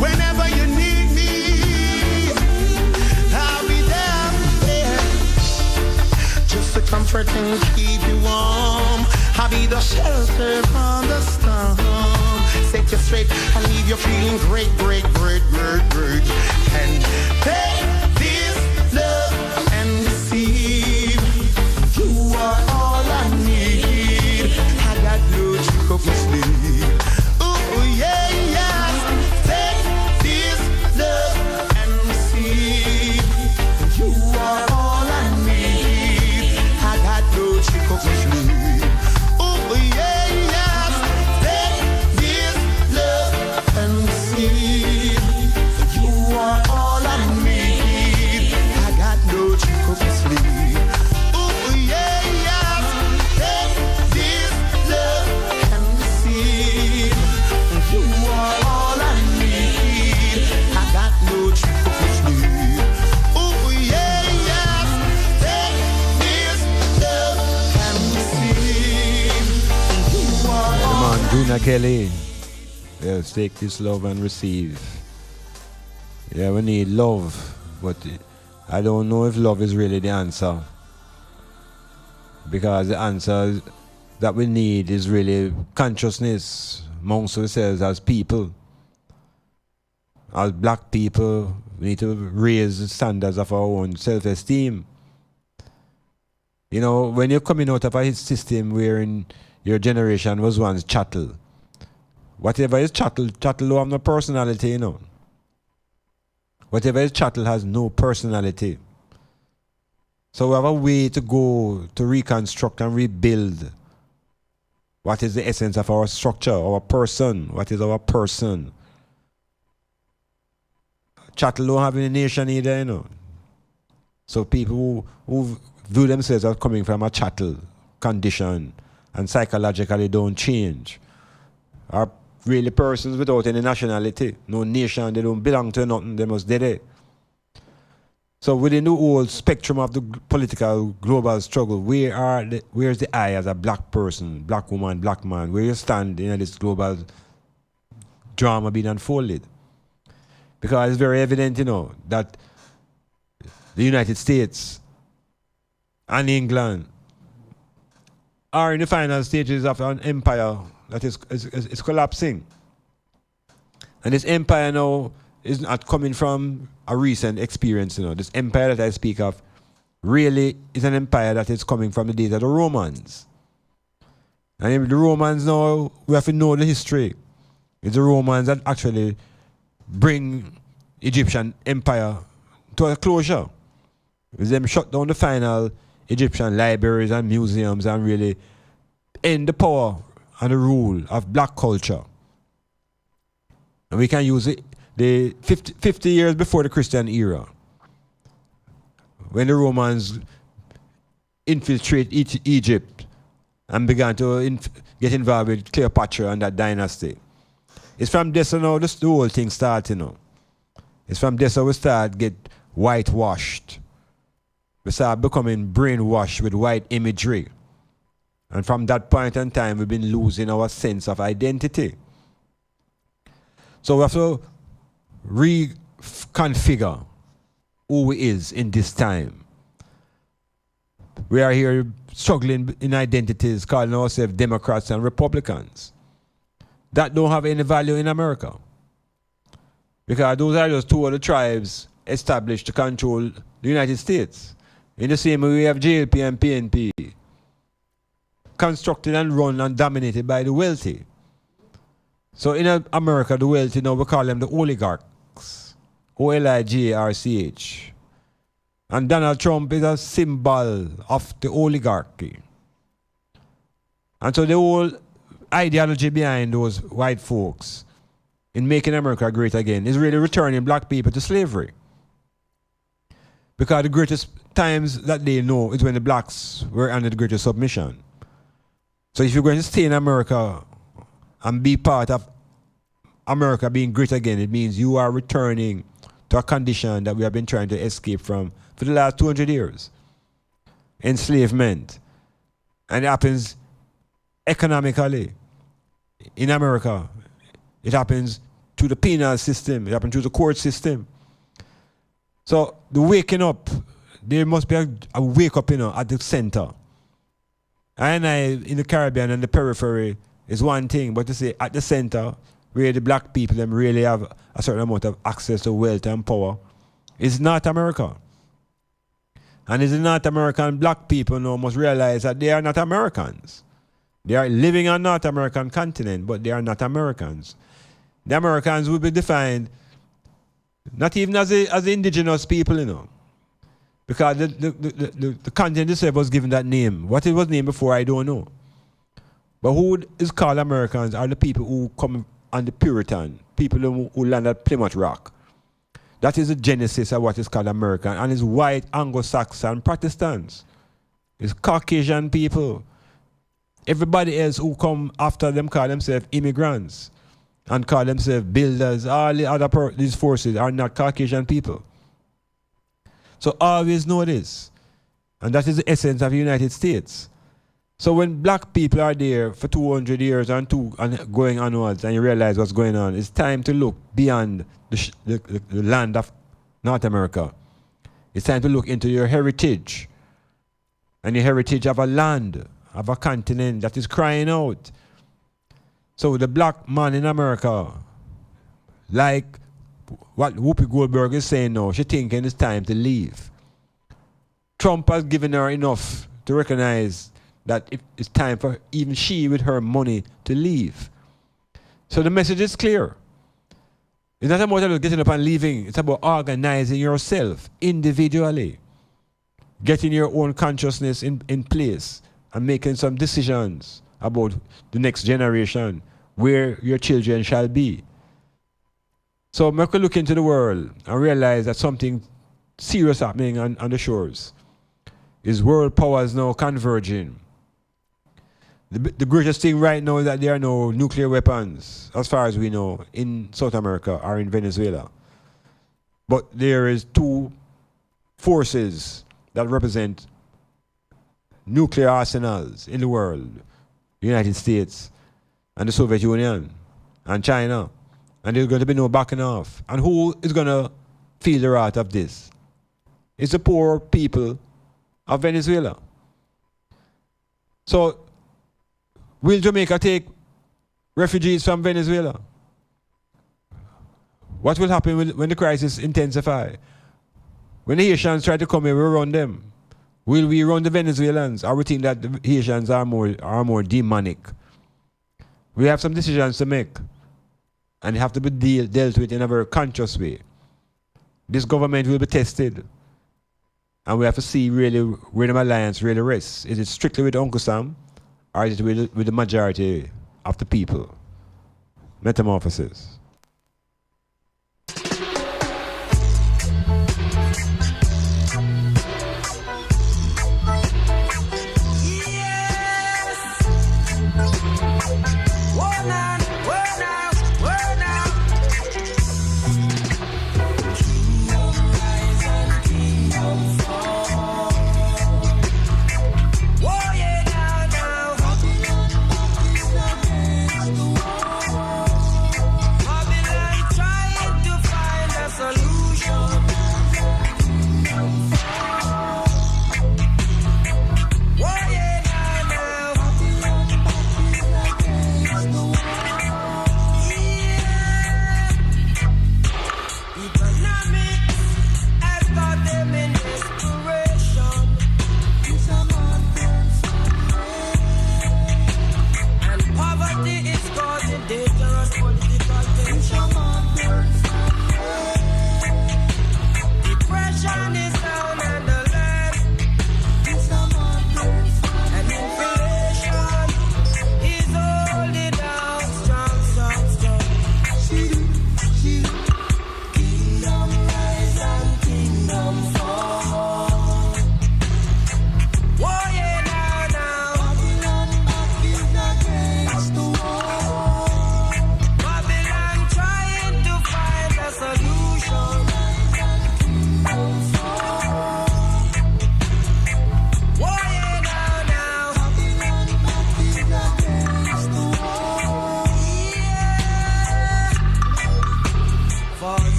Whenever you need me, I'll be there, yeah. Just to comfort and keep you warm. I'll be the shelter from the storm. Set you straight and leave you feeling great, great, great, great, great. And take this love and receive. You are all I need. I got no trick up my sleeve. Ooh, yeah, yeah. Take this love and receive. You are all I need. I got no trick up my sleeve. Ooh, yeah, yeah. Take this love and receive. You are all I need. I got no trick up my sleeve. Ooh, yeah, yeah. Take this love and receive. You are all I need. I got no trick up my sleeve. Ooh, yeah, yeah. Take this love and receive. You are all
Come on, Juna Kelly. Yes, take this love and receive. Yeah, we need love, but I don't know if love is really the answer. Because the answer that we need is really consciousness amongst ourselves as people. As black people, we need to raise the standards of our own self-esteem. You know, when you're coming out of a system wherein your generation was once chattel, whatever is chattel, chattel don't have no personality, you know. Whatever is chattel has no personality. So we have a way to go to reconstruct and rebuild what is the essence of our structure, our person. What is our person? Chattel don't have any nation either, you know. So people who view themselves as coming from a chattel condition and psychologically don't change are really persons without any nationality, no nation, they don't belong to nothing, they must dead it. So within the whole spectrum of the political global struggle, where's the I as a black person, black woman, black man, where you stand in this global drama being unfolded? Because it's very evident, you know, that the United States and England are in the final stages of an empire that is collapsing. And this empire now is not coming from a recent experience, you know. This empire that I speak of really is an empire that is coming from the days of the Romans. And the Romans now, we have to know the history. It's the Romans that actually bring Egyptian empire to a closure. It's them shut down the final Egyptian libraries and museums and really end the power and the rule of black culture. And we can use it the 50 years before the Christian era, when the Romans infiltrate Egypt and began to get involved with Cleopatra and that dynasty. It's from this now the whole thing starts, you know. It's from this how we start get whitewashed. We start becoming brainwashed with white imagery. And from that point in time, we've been losing our sense of identity. So we have to reconfigure who we is in this time. We are here struggling in identities, calling ourselves Democrats and Republicans. That don't have any value in America. Because those are just two other tribes established to control the United States. In the same way we have JLP and PNP, constructed and run and dominated by the wealthy. So in America, the wealthy now we call them the oligarchs. OLIGARCH. And Donald Trump is a symbol of the oligarchy. And so the whole ideology behind those white folks in making America great again is really returning black people to slavery. Because the greatest times that they know is when the blacks were under the greatest submission. So if you're going to stay in America and be part of America being great again, it means you are returning to a condition that we have been trying to escape from for the last 200 years. Enslavement. And it happens economically. In America, it happens through the penal system. It happened through the court system. So the waking up, there must be a wake up, at the center. And in the Caribbean and the periphery is one thing, but to say at the center, where the black people them really have a certain amount of access to wealth and power, is North America. And it's the North American black people now must realize that they are not Americans. They are living on North American continent, but they are not Americans. The Americans will be defined not even as the indigenous people, because the continent itself was given that name. What it was named before, I don't know. But who is called Americans are the people who come on the Puritan, people who land at Plymouth Rock. That is the genesis of what is called American, and it's white Anglo-Saxon Protestants. It's Caucasian people. Everybody else who come after them call themselves immigrants and call themselves builders. All the other these forces are not Caucasian people. So always know this. And that is the essence of the United States. So when black people are there for 200 years and going onwards, and you realize what's going on, it's time to look beyond the land of North America. It's time to look into your heritage. And the heritage of a land, of a continent that is crying out. So the black man in America, like what Whoopi Goldberg is saying now, she's thinking it's time to leave. Trump has given her enough to recognize that it's time for even she with her money to leave. So the message is clear. It's not about getting up and leaving. It's about organizing yourself individually, getting your own consciousness in place and making some decisions about the next generation, where your children shall be. So we can look into the world and realize that something serious happening on the shores. Is world powers now converging. The greatest thing right now is that there are no nuclear weapons, as far as we know, in South America or in Venezuela. But there is two forces that represent nuclear arsenals in the world: the United States and the Soviet Union and China. And there's going to be no backing off. And who is going to feel the wrath of this? It's the poor people of Venezuela. So, will Jamaica take refugees from Venezuela? What will happen when the crisis intensifies? When the Haitians try to come here, we run them. Will we run the Venezuelans? Or we think that the Haitians are more demonic? We have some decisions to make, and they have to be dealt with in a very conscious way. This government will be tested, and we have to see really where the alliance really rests. Is it strictly with Uncle Sam, or is it with the majority of the people? Metamorphosis.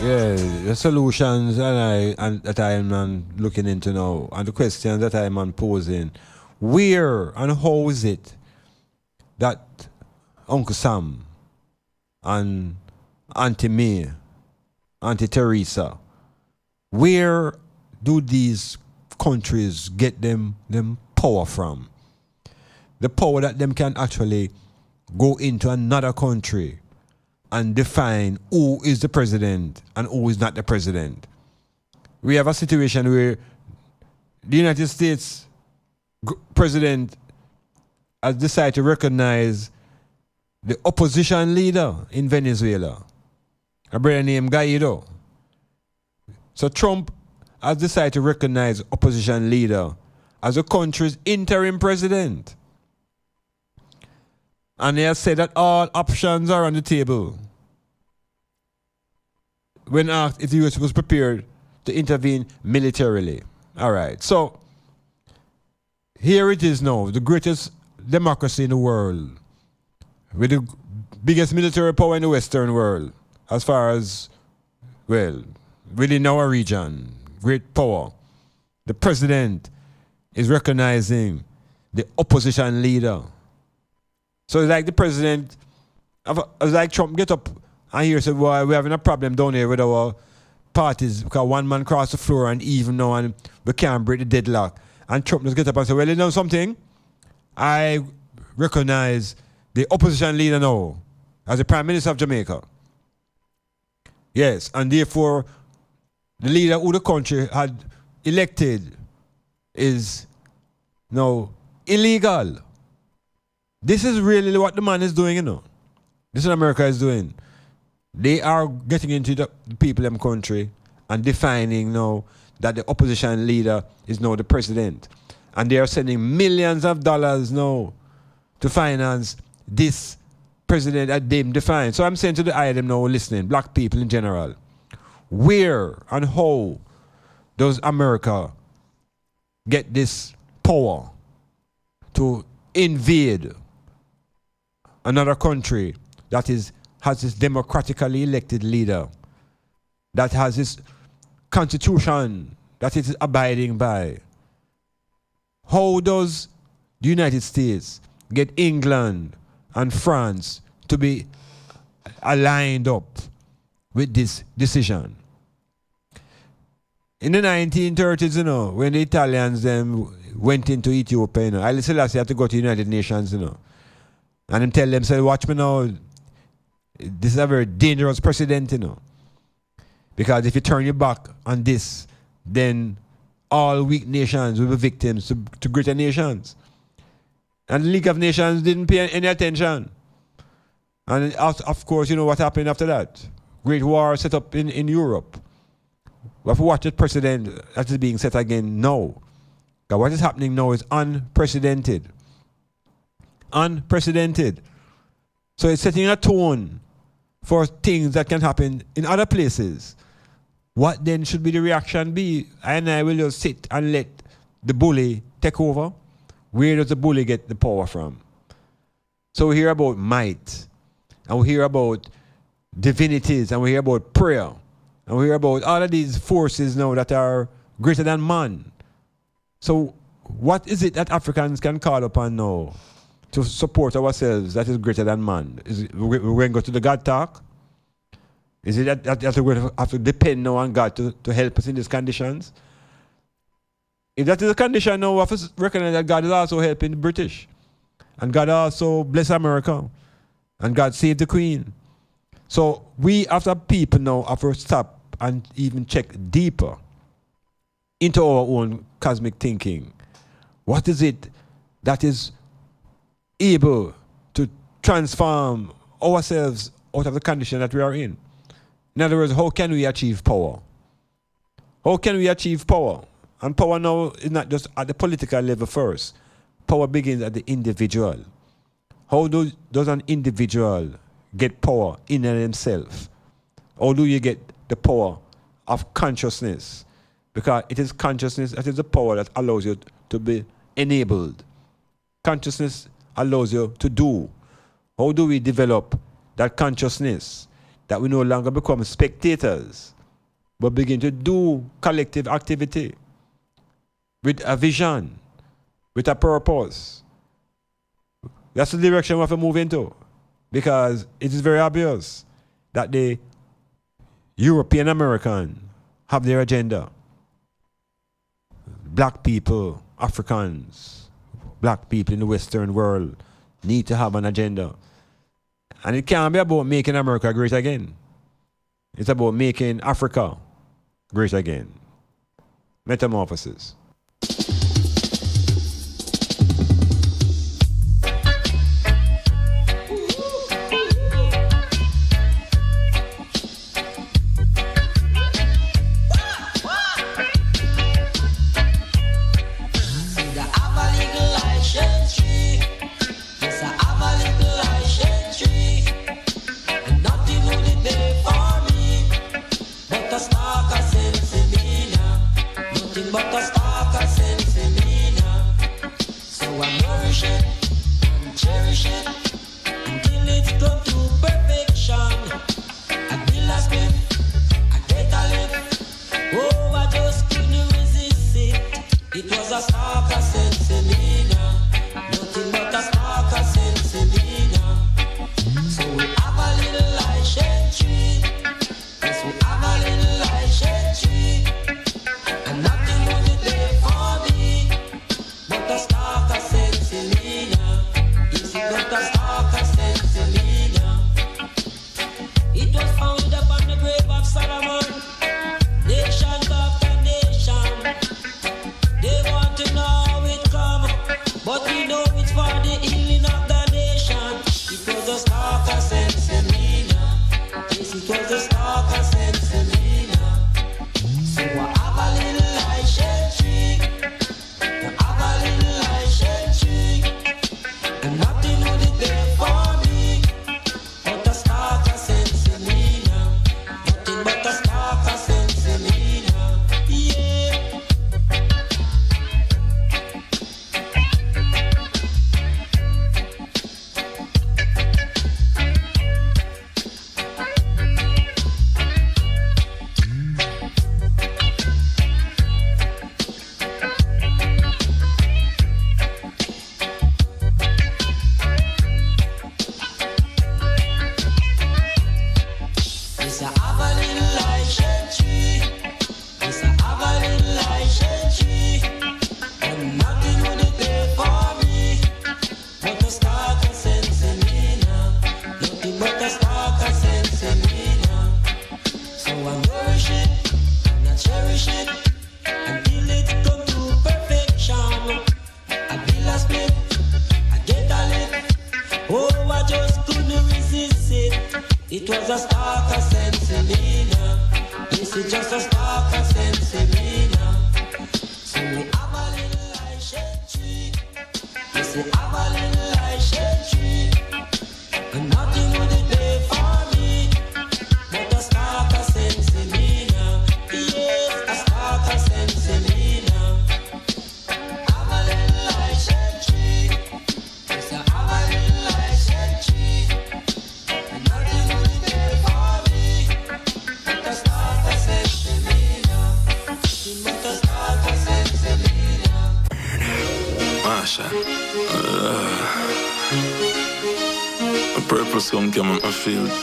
Yeah, the solutions that I am looking into now, and the questions that I am posing, where and how is it that Uncle Sam and Auntie May, Auntie Teresa, where do these countries get them power from? The power that them can actually go into another country and define who is the president and who is not the president. We have a situation where the United States president has decided to recognize the opposition leader in Venezuela, a brother named Guaido. So Trump has decided to recognize opposition leader as the country's interim president. And he has said that all options are on the table. When asked if the US was prepared to intervene militarily. All right. So here it is now, the greatest democracy in the world, with the biggest military power in the Western world, as far as, well, within our region, great power. The president is recognizing the opposition leader. So it's like the president, it's like Trump get up and here said, well, we're having a problem down here with our parties because one man crossed the floor and even now and we can't break the deadlock. And Trump just get up and say, well, you know something? I recognize the opposition leader now as the Prime Minister of Jamaica. Yes, and therefore the leader who the country had elected is now illegal. This is really what the man is doing, you know. This is what America is doing. They are getting into the people in the country and defining now that the opposition leader is now the president. And they are sending millions of dollars now to finance this president that they define. So I'm saying to the IDM now listening, black people in general, where and how does America get this power to invade another country that has this democratically elected leader, that has this constitution that it is abiding by? How does the United States get England and France to be aligned up with this decision? In the 1930s, you know, when the Italians went into Ethiopia, you know, Haile Selassie had to go to the United Nations, you know, and him tell them, say, watch me now, this is a very dangerous precedent, you know, because if you turn your back on this, then all weak nations will be victims to greater nations. And the League of Nations didn't pay any attention. And of course, you know what happened after that? Great war set up in Europe. We have to watch that precedent that is being set again now. Because what is happening now is unprecedented. Unprecedented. So it's setting a tone for things that can happen in other places. What then should be the reaction be? I will just sit and let the bully take over. Where does the bully get the power from? So we hear about might, and we hear about divinities, and we hear about prayer, and we hear about all of these forces now that are greater than man. So what is it that Africans can call upon now to support ourselves that is greater than man? We're going to go to the God talk? Is it that we're going to have to depend now on God to help us in these conditions? If that is the condition now, we have to recognize that God is also helping the British. And God also bless America. And God save the Queen. So we, after people now, have to stop and even check deeper into our own cosmic thinking. What is it that is able to transform ourselves out of the condition that we are in? In other words, how can we achieve power? How can we achieve power? And power now is not just at the political level first. Power begins at the individual. How does an individual get power in and himself? How do you get the power of consciousness? Because it is consciousness that is the power that allows you to be enabled. Consciousness allows you to do. How do we develop that consciousness? that we no longer become spectators, but begin to do collective activity with a vision, with a purpose. That's the direction we have to move into, because it is very obvious that the European American have their agenda. Black people, Africans, black people in the Western world need to have an agenda. And it can't be about making America great again. It's about making Africa great again. Metamorphosis.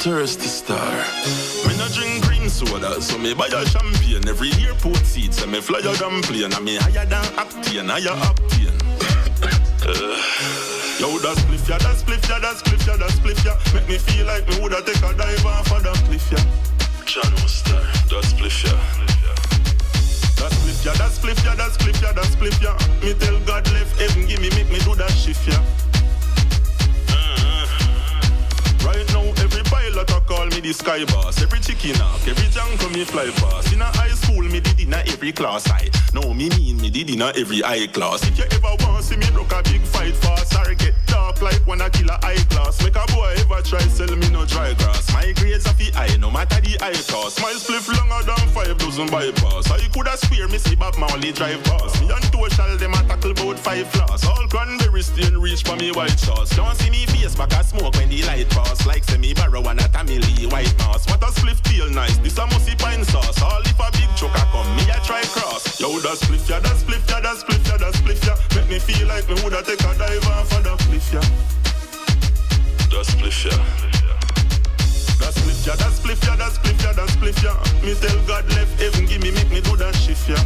Thirsty star. Me no drink green soda, so me buy a champagne. Every airport seat, so me fly a damn plane. And me higher than Octane, higher Octane. Yo, that spliff ya, that spliff ya, that spliff ya, that spliff ya. Make me feel like me woulda take a dive off of that cliff ya. Channel star, that spliff ya. That spliff ya, that spliff ya, that spliff ya, that spliff ya. Me tell God left heaven, give me, make me do that shift ya. Right now, every pilot a call me the sky boss. Every chicken knock, every junk come me fly fast. In a high school school, me did in every class. I know me mean me did in every high class. If you ever want see me broke a big fight fast, or get dark like when I kill a high class. Make a boy ever try sell me no dry grass. My grades are the high, no matter the high cost. My spliff longer than 5 dozen bypass. I coulda spear me see Bob Marley drive past. Me and Toshal them a tackle about 5 floors. All cranberry stain reach for me white sauce. Don't see me face back a smoke when the light pass. Like semi barrow and a Tamili white mask. What a spliff feel nice, this a musty pine sauce. All if a big choker come, me a try cross. Yo, that spliff ya, that spliff ya, that spliff ya, that spliff ya. Make me feel like me woulda take a dive off of the cliff ya. That spliff ya. That spliff ya, that spliff ya, that spliff ya, that spliff ya. Me tell God left heaven, give me, make me do that shift ya.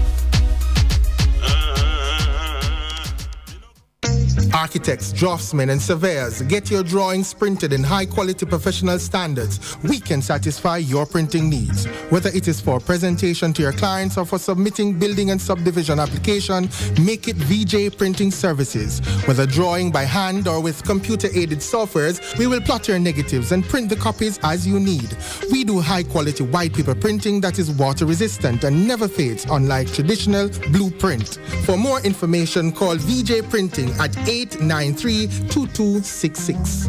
Architects, draftsmen, and surveyors, get your drawings printed in high-quality professional standards. We can satisfy your printing needs. Whether it is for presentation to your clients or for submitting building and subdivision application, make it VJ Printing Services. Whether drawing by hand or with computer-aided softwares, we will plot your negatives and print the copies as you need. We do high-quality white paper printing that is water-resistant and never fades, unlike traditional blueprint. For more information, call VJ Printing at 893-2266.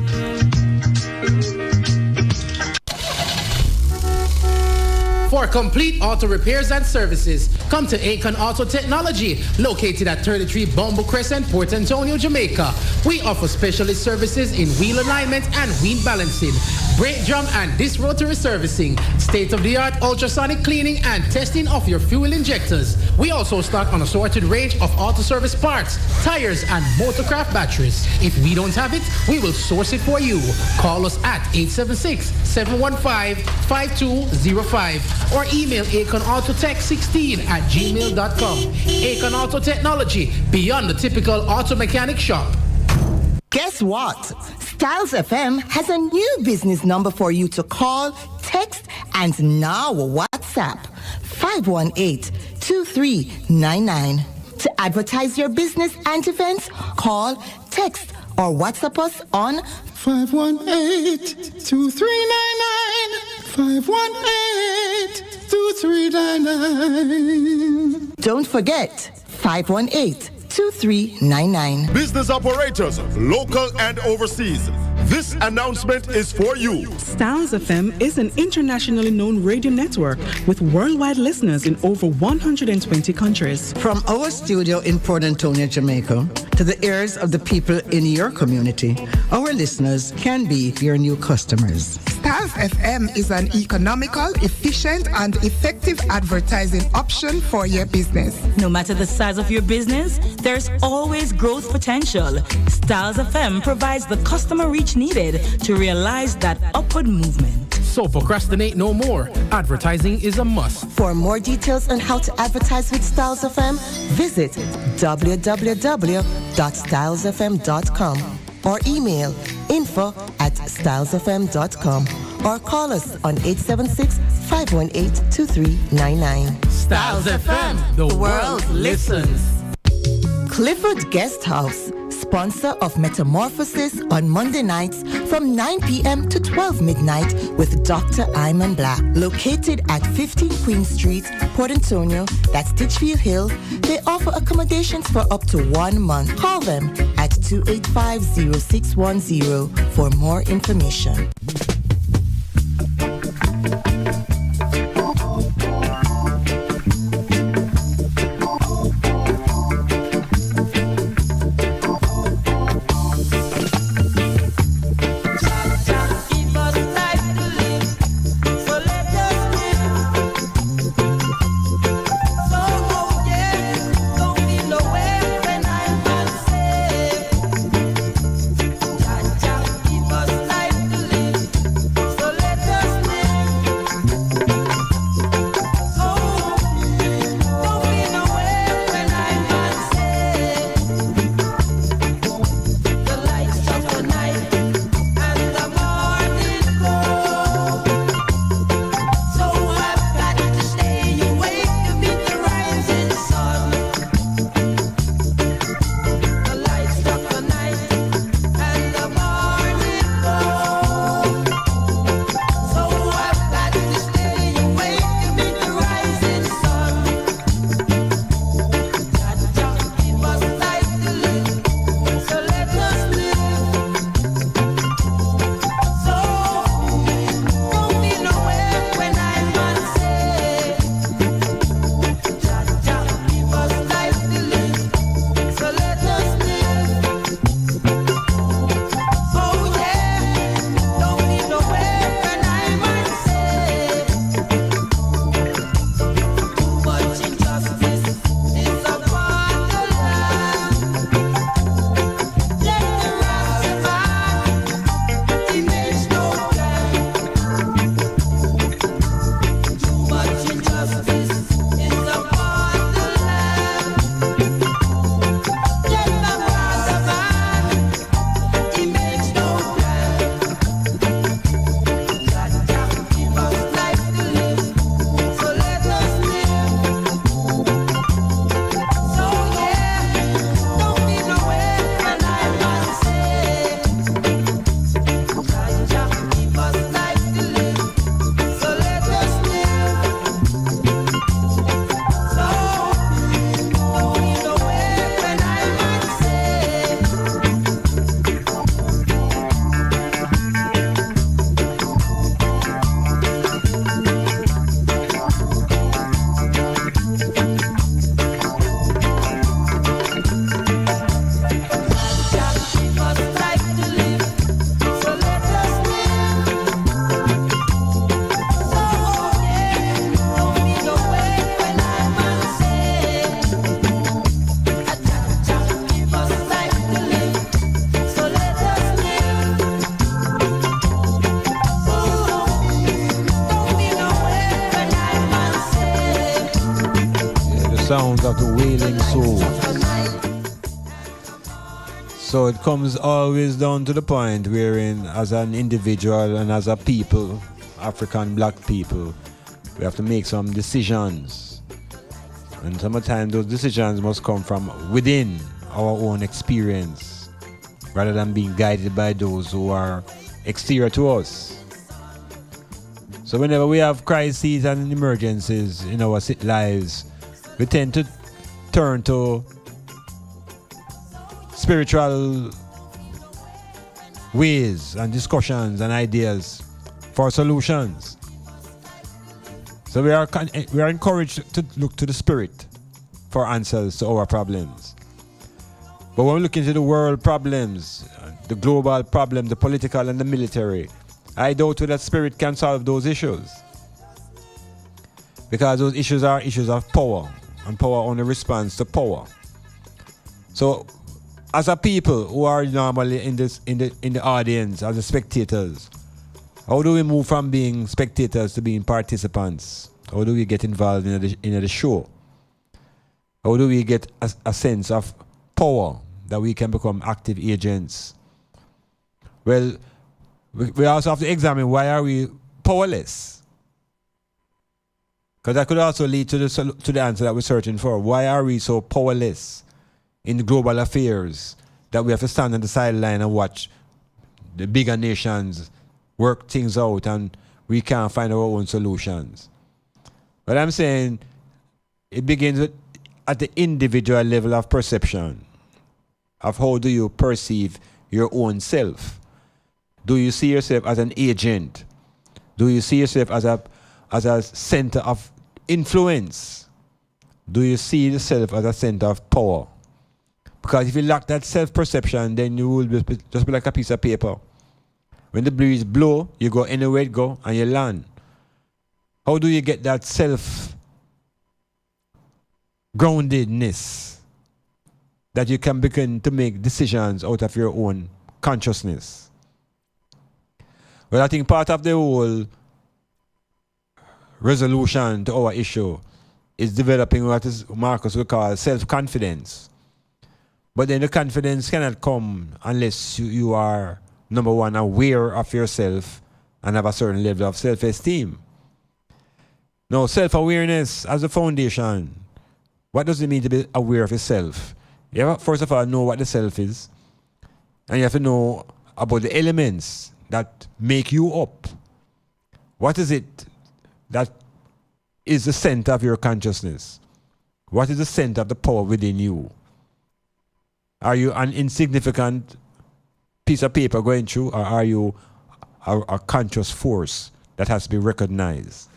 For complete auto repairs and services, come to Akon Auto Technology, located at 33 Bumble Crescent, Port Antonio, Jamaica. We offer specialist services in wheel alignment and wheel balancing, brake drum and disc rotary servicing, state-of-the-art ultrasonic cleaning and testing of your fuel injectors. We also stock an assorted range of auto service parts, tires, and motorcraft batteries. If we don't have it, we will source it for you. Call us at 876-715-5205 or email akonautotech16@gmail.com. Akon Auto Technology, beyond the typical auto mechanic shop.
Guess what? Stylzfm has a new business number for you to call, text, and now WhatsApp. 518-2399. To advertise your business and events, call, text, or WhatsApp us on
518-2399. 518-2399.
Don't forget, 518-2399.
Business operators, local and overseas. This announcement is for you.
Stylzfm is an internationally known radio network with worldwide listeners in over 120 countries.
From our studio in Port Antonio, Jamaica, to the ears of the people in your community, our listeners can be your new customers.
Stylzfm is an economical, efficient, and effective advertising option for your business.
No matter the size of your business, there's always growth potential. Stylzfm provides the customer reach needed to realize that upward movement.
So procrastinate no more. Advertising is a must.
For more details on how to advertise with Stylzfm, visit www.stylzfm.com or email info@stylzfm.com or call us on 876-518-2399.
Stylzfm, the world listens.
Clifford Guest House, sponsor of Metamorphosis on Monday nights from 9 p.m. to 12 midnight with Dr. Iman Blak. Located at 15 Queen Street, Port Antonio, that's Ditchfield Hill, they offer accommodations for up to 1 month. Call them at 285-0610 for more information.
Sounds of the wailing soul. So it comes always down to the point wherein as an individual and as a people, African black people, we have to make some decisions. And sometimes those decisions must come from within our own experience rather than being guided by those who are exterior to us. So whenever we have crises and emergencies in our lives, we tend to turn to spiritual ways and discussions and ideas for solutions. So we are encouraged to look to the spirit for answers to our problems. But when we look into the world problems, the global problem, the political and the military, I doubt that spirit can solve those issues. Because those issues are issues of power, and power only responds to power. So as a people who are normally in the audience, as the spectators, how do we move from being spectators to being participants? How do we get involved in the show? How do we get a sense of power that we can become active agents? Well, we also have to examine why are we powerless? Because that could also lead to the answer that we're searching for. Why are we so powerless in global affairs that we have to stand on the sideline and watch the bigger nations work things out and we can't find our own solutions? But I'm saying it begins at the individual level of perception of how do you perceive your own self. Do you see yourself as an agent? Do you see yourself as a center of influence? Do you see yourself as a center of power? Because if you lack that self-perception, then you will just be like a piece of paper. When the breeze blow, you go anywhere it go and you land. How do you get that self-groundedness that you can begin to make decisions out of your own consciousness? Well, I think part of the whole resolution to our issue is developing what Marcus would call self-confidence. But then the confidence cannot come unless you are, number one, aware of yourself and have a certain level of self-esteem. Now, self-awareness as a foundation, what does it mean to be aware of yourself? You have to, first of all, know what the self is. And you have to know about the elements that make you up. What is it that is the center of your consciousness? What is the center of the power within you? Are you an insignificant piece of paper going through, or are you a conscious force that has to be recognized?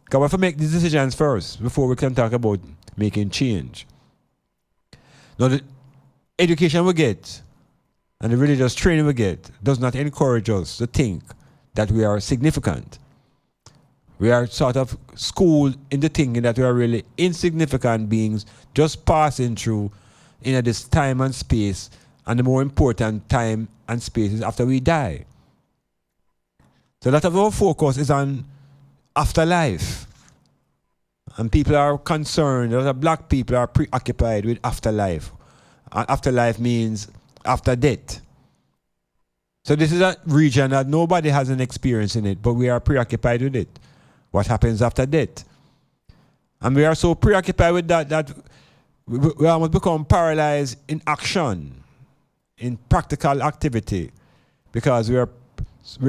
Because we have to make these decisions first before we can talk about making change. Now, the education we get and the religious training we get does not encourage us to think that we are significant. We are sort of schooled into thinking that we are really insignificant beings just passing through in this time and space, and the more important time and space is after we die. So a lot of our focus is on afterlife. And people are concerned, a lot of black people are preoccupied with afterlife. And afterlife means after death. So this is a region that nobody has an experience in it, but we are preoccupied with it. What happens after death? And we are so preoccupied with that we almost become paralyzed in action, in practical activity, because we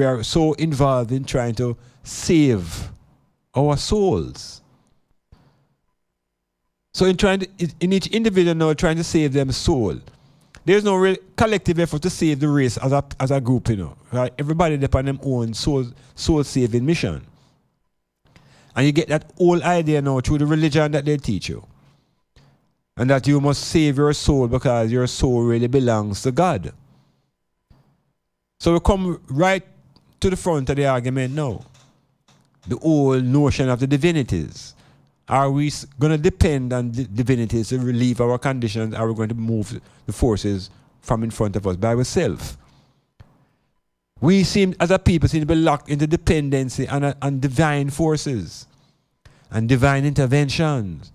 are so involved in trying to save our souls. So in each individual now trying to save them soul, there's no real collective effort to save the race as a group, you know. Right? Everybody depend on their own soul saving mission. And you get that whole idea now through the religion that they teach you. And that you must save your soul because your soul really belongs to God. So we come right to the front of the argument now. The whole notion of the divinities. Are we going to depend on divinities to relieve our conditions? Are we going to move the forces from in front of us by ourselves? We seem, as a people, to be locked into dependency on divine forces and divine interventions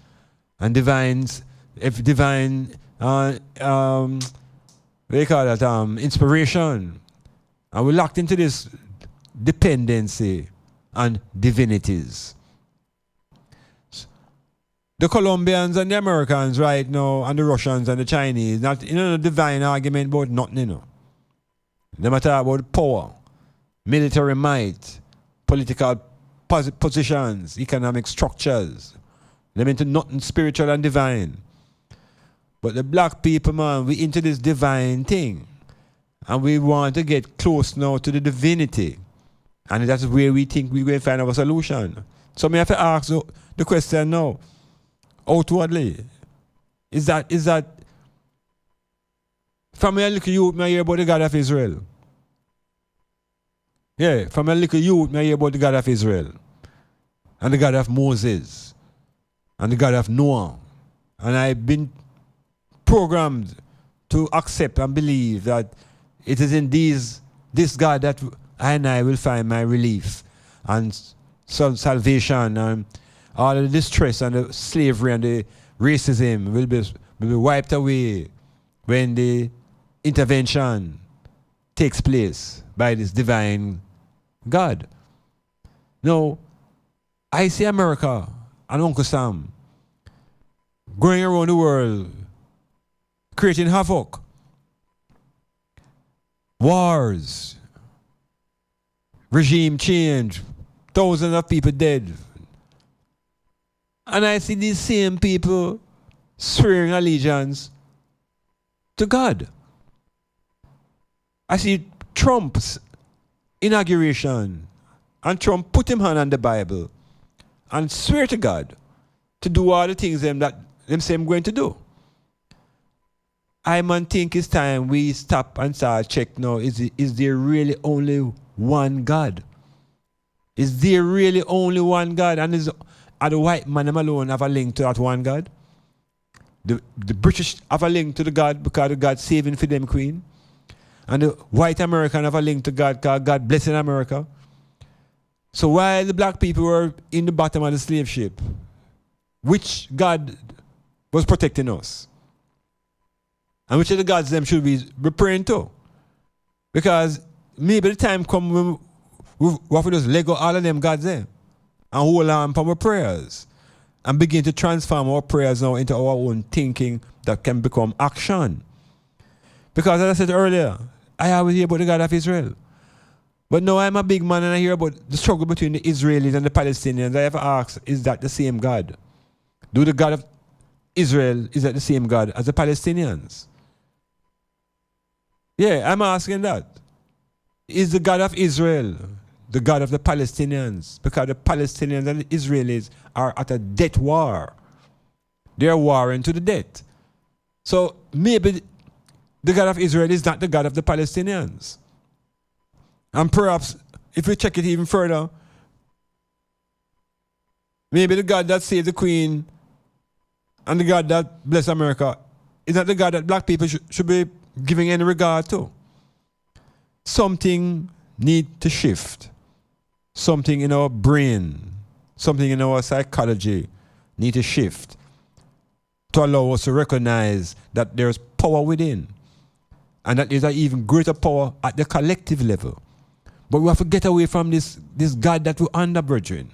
and divine what do you call that, inspiration. And we're locked into this dependency on divinities. The Colombians and the Americans right now, and the Russians and the Chinese, not a divine argument about nothing, They matter about power, military might, political positions, economic structures. They mean to nothing spiritual and divine. But the black people, man, we into this divine thing. And we want to get close now to the divinity. And that's where we think we're going to find our solution. So I have to ask the question now, outwardly, is that from a little youth, I hear about the God of Israel. Yeah, from a little youth, I hear about the God of Israel. And the God of Moses. And the God of Noah. And I've been programmed to accept and believe that it is in this God that I will find my relief and salvation, and all the distress and the slavery and the racism will be wiped away when the intervention takes place by this divine God. Now, I see America and Uncle Sam going around the world creating havoc, wars, regime change, thousands of people dead. And I see these same people swearing allegiance to God. I see Trump's inauguration, and Trump put him hand on the Bible and swear to God to do all the things that them say I'm going to do. I think it's time we stop and start check now. Is there really only one God? Is there really only one God? And are the white man alone have a link to that one God? The British have a link to the God because the God saving for them queen. And the white American have a link to God because God blessing America. So while the black people were in the bottom of the slave ship, which God was protecting us? And which of the gods them should we be praying to? Because maybe the time come when we have to just let go all of them gods there and hold on for our prayers and begin to transform our prayers now into our own thinking that can become action. Because as I said earlier, I always hear about the God of Israel. But now I'm a big man and I hear about the struggle between the Israelis and the Palestinians. I have to ask, is that the same God? Do the God of Israel, is that the same God as the Palestinians? Yeah, I'm asking that. Is the God of Israel the God of the Palestinians? Because the Palestinians and the Israelis are at a death war. They are warring to the death. So maybe the God of Israel is not the God of the Palestinians. And perhaps, if we check it even further, maybe the God that saved the Queen and the God that blessed America is not the God that black people should be giving any regard to. Something needs to shift. Something in our brain, something in our psychology needs to shift to allow us to recognize that there's power within and that there's an even greater power at the collective level. But we have to get away from this God that we're under, brethren.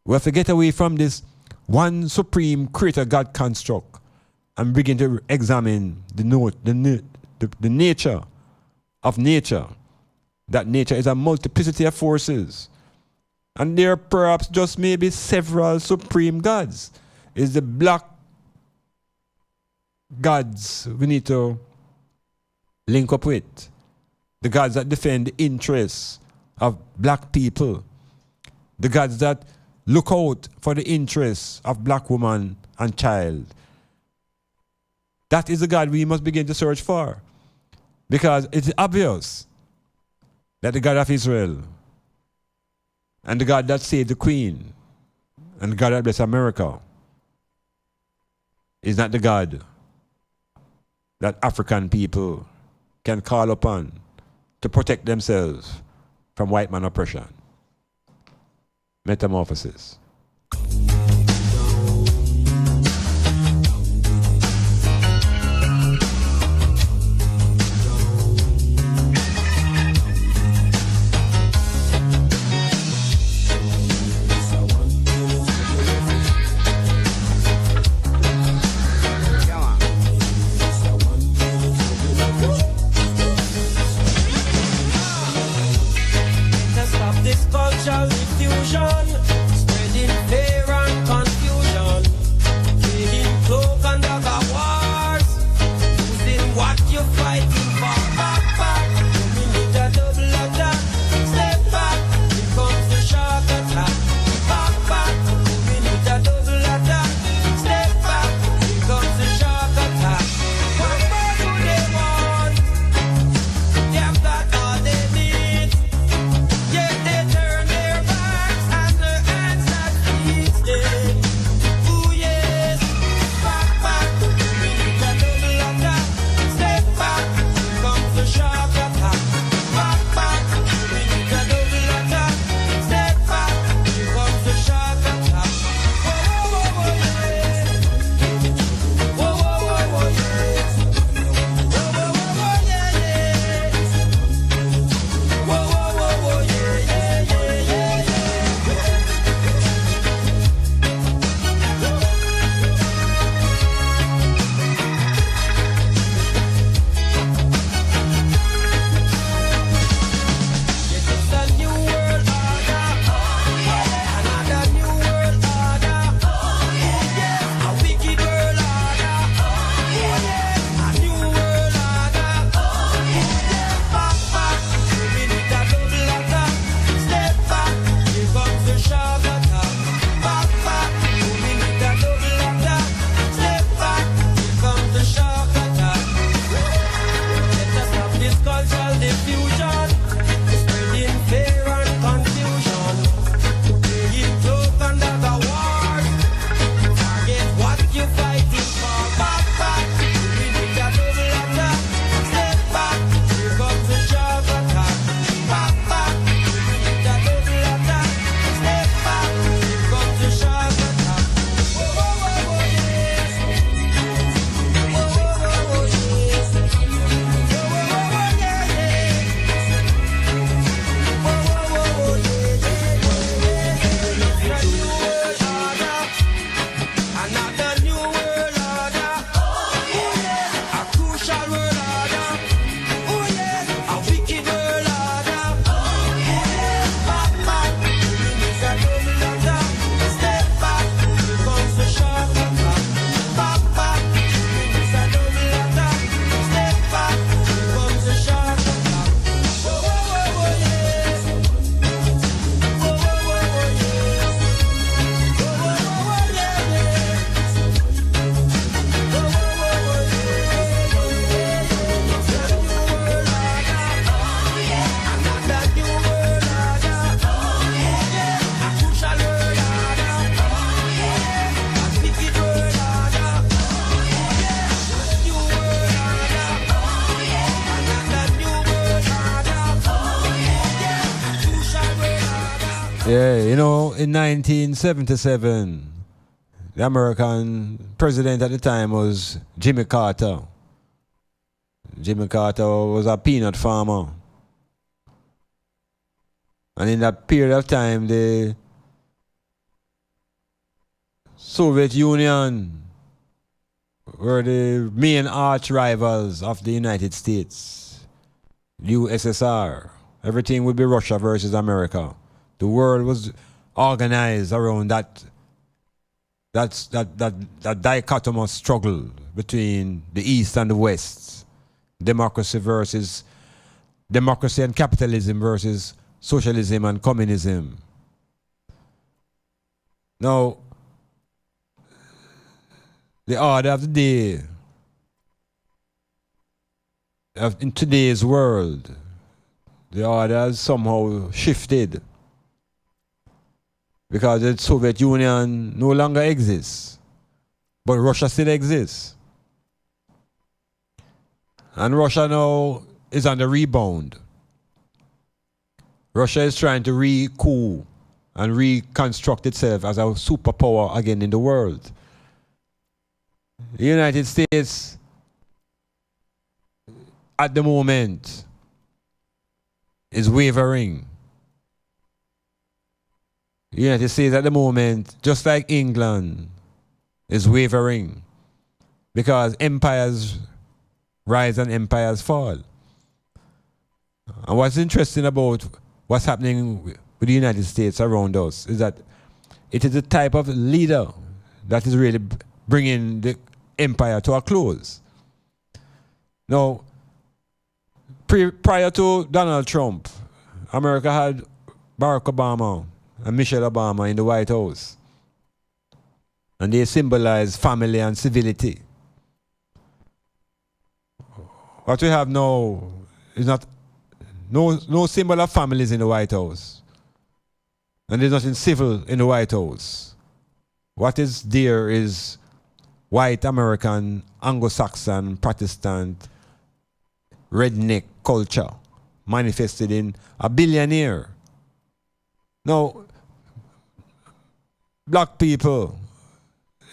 We have to get away from this one supreme creator God construct and begin to examine the nature of nature. That nature is a multiplicity of forces. And there are perhaps just maybe several supreme gods. It's the black gods we need to link up with. The gods that defend the interests of black people. The gods that look out for the interests of black woman and child. That is the God we must begin to search for. Because it is obvious that the God of Israel and the God that saved the Queen and the God that blessed America is not the God that African people can call upon to protect themselves from white man oppression. Metamorphosis. Yeah, you know, in 1977, the American president at the time was Jimmy Carter. Jimmy Carter was a peanut farmer. And in that period of time, the Soviet Union were the main arch rivals of the United States, USSR. Everything would be Russia versus America. The world was organized around that dichotomous struggle between the East and the West. Democracy and capitalism versus socialism and communism. Now, the order of the day in today's world, the order has somehow shifted because the Soviet Union no longer exists, but Russia still exists. And Russia now is on the rebound. Russia is trying to re-coup and reconstruct itself as a superpower again in the world. The United States, at the moment, is wavering. The United States at the moment, just like England, is wavering because empires rise and empires fall. And what's interesting about what's happening with the United States around us is that it is the type of leader that is really bringing the empire to a close. Now, prior to Donald Trump, America had Barack Obama and Michelle Obama in the White House. And they symbolize family and civility. What we have now is no symbol of families in the White House. And there's nothing civil in the White House. What is there is white American, Anglo-Saxon, Protestant, redneck culture manifested in a billionaire. Now, black people,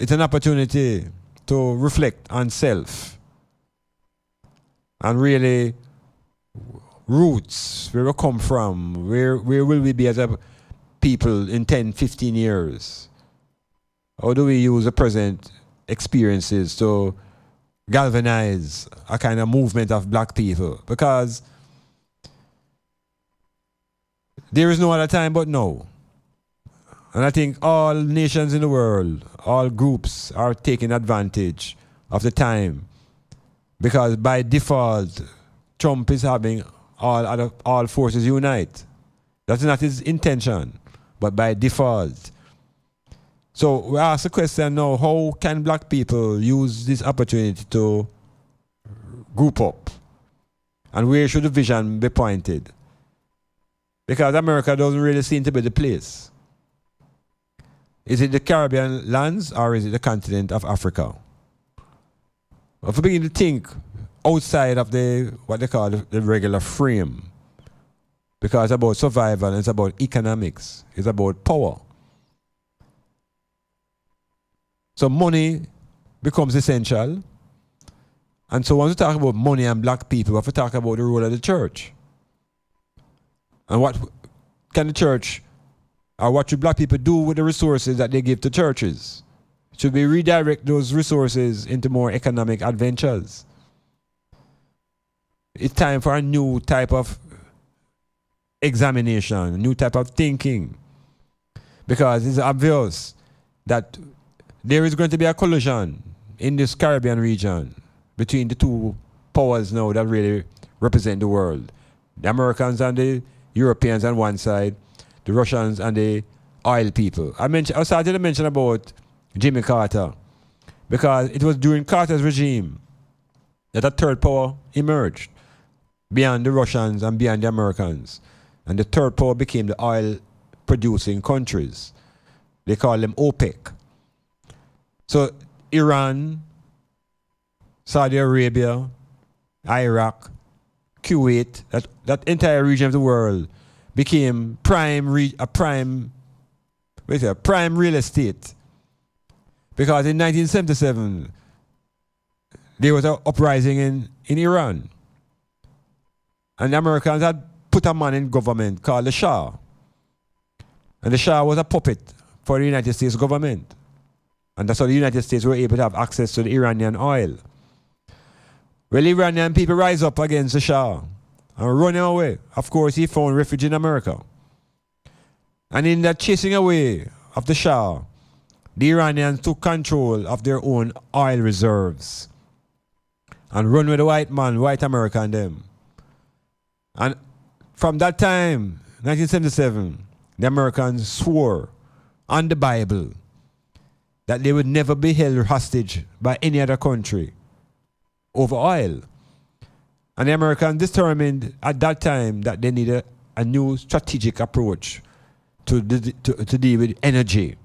it's an opportunity to reflect on self and really roots, where we come from, where will we be as a people in 10, 15 years? How do we use the present experiences to galvanize a kind of movement of black people? Because there is no other time but now. And I think all nations in the world, all groups are taking advantage of the time. Because by default, Trump is having all forces unite. That's not his intention, but by default. So we ask the question now, how can black people use this opportunity to group up? And where should the vision be pointed? Because America doesn't really seem to be the place. Is it the Caribbean lands or is it the continent of Africa? If we begin to think outside of what they call the regular frame, because it's about survival and it's about economics, it's about power. So money becomes essential. And so once we talk about money and black people, we have to talk about the role of the church. And what can the church, or what should black people do with the resources that they give to churches? Should we redirect those resources into more economic adventures? It's time for a new type of examination, a new type of thinking. Because it's obvious that there is going to be a collision in this Caribbean region between the two powers now that really represent the world. The Americans and the Europeans on one side, the Russians and the oil people. I started to mention about Jimmy Carter because it was during Carter's regime that a third power emerged beyond the Russians and beyond the Americans. And the third power became the oil-producing countries. They call them OPEC. So Iran, Saudi Arabia, Iraq, Kuwait, that entire region of the world became prime real estate. Because in 1977, there was an uprising in Iran. And the Americans had put a man in government called the Shah. And the Shah was a puppet for the United States government. And that's how the United States were able to have access to the Iranian oil. Well, Iranian people rise up against the Shah and run him away. Of course, he found refuge in America. And in that chasing away of the Shah, the Iranians took control of their own oil reserves and run with the white man, white America and them. And from that time, 1977, the Americans swore on the Bible that they would never be held hostage by any other country over oil. And the Americans determined at that time that they needed a new strategic approach to deal with energy.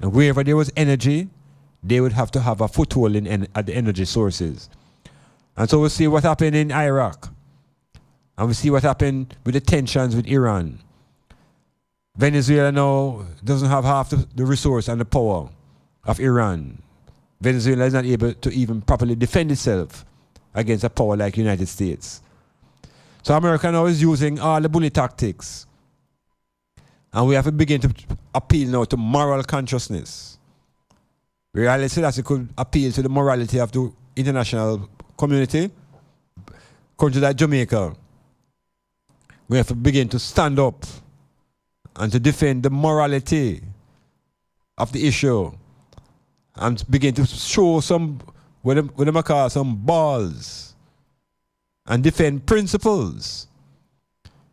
And wherever there was energy, they would have to have a foothold at the energy sources. And so we see what happened in Iraq. And we see what happened with the tensions with Iran. Venezuela now doesn't have half the resource and the power of Iran. Venezuela is not able to even properly defend itself against a power like the United States. So America now is using all the bully tactics. And we have to begin to appeal now to moral consciousness. Really, Selassie could appeal to the morality of the international community. Countries like Jamaica, we have to begin to stand up and to defend the morality of the issue and begin to show some, what they call some balls and defend principles.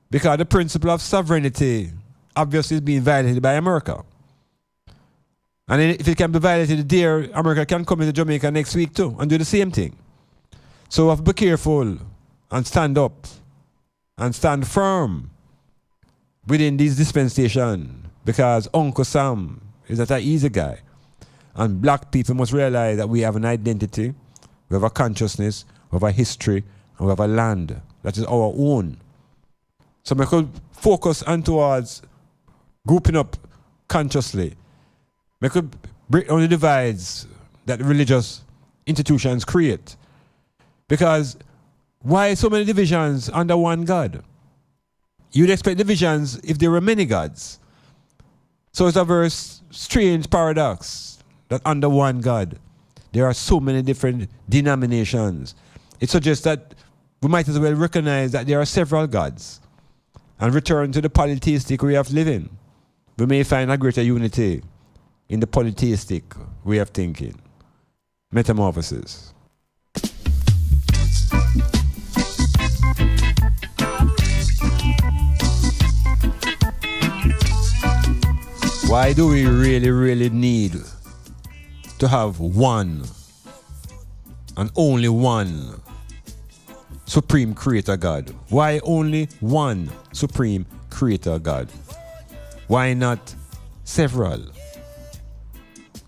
Because the principle of sovereignty obviously is being violated by America. And if it can be violated there, America can come into Jamaica next week too and do the same thing. So we have to be careful and stand up and stand firm within this dispensation, because Uncle Sam is not an easy guy. And black people must realize that we have an identity, we have a consciousness, we have a history, and we have a land that is our own. So we could focus on towards grouping up consciously. We could break down the divides that religious institutions create. Because why so many divisions under one God? You'd expect divisions if there were many gods. So it's a very strange paradox that under one God, there are so many different denominations. It suggests that we might as well recognize that there are several gods and return to the polytheistic way of living. We may find a greater unity in the polytheistic way of thinking. Metamorphosis. Why do we really need to have one and only one Supreme Creator God? Why only one Supreme Creator God? Why not several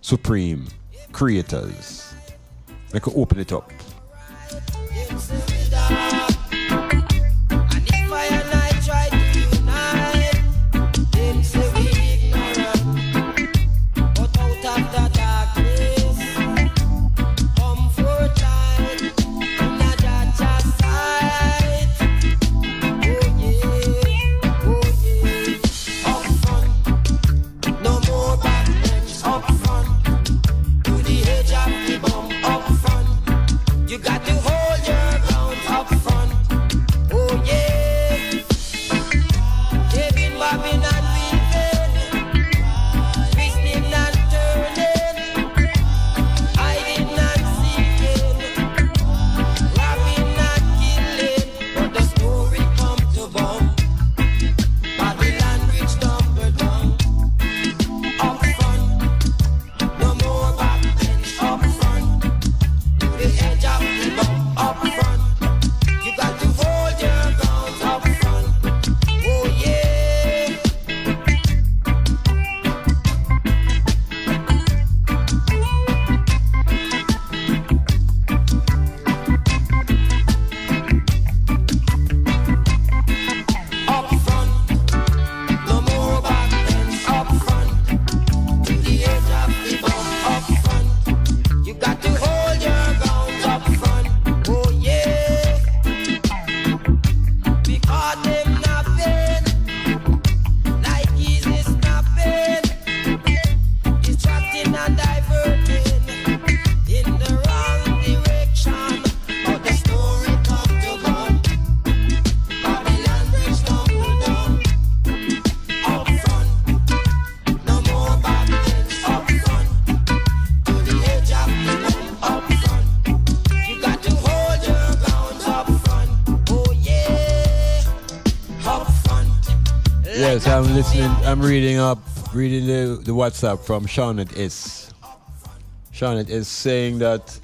Supreme Creators? I could open it up. I'm reading the WhatsApp from Shawnette S. Shawnette is saying that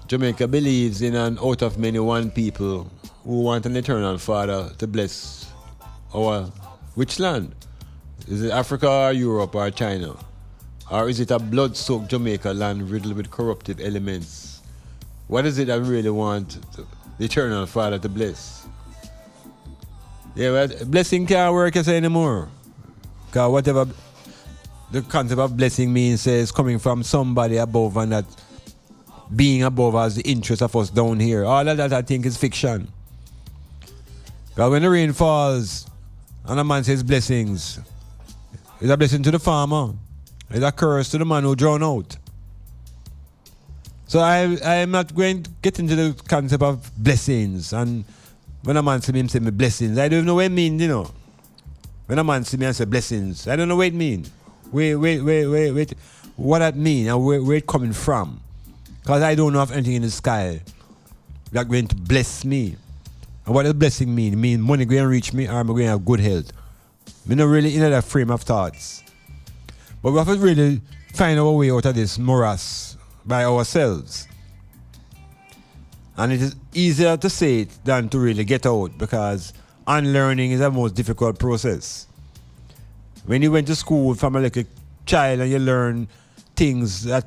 Jamaica believes in an out of many one people who want an eternal Father to bless our which land? Is it Africa or Europe or China? Or is it a blood-soaked Jamaica land riddled with corruptive elements? What is it that we really want the eternal Father to bless? Yeah, well, blessing can't work anymore. Because whatever the concept of blessing means is coming from somebody above, and that being above has the interest of us down here. All of that I think is fiction. Because when the rain falls and a man says blessings, it's a blessing to the farmer. It's a curse to the man who drowned out. So I am not going to get into the concept of blessings. And when a man see me say me blessings, I don't know what it means, you know. When a man see me and say blessings, I don't know what it means. Wait. What that mean and where it coming from. Because I don't know of anything in the sky that's going to bless me. And what does blessing mean? It means money going to reach me, or I'm going to have good health. I'm not really in that frame of thoughts. But we have to really find our way out of this morass by ourselves. And it is easier to say it than to really get out, because unlearning is the most difficult process. When you went to school from a little child and you learn things that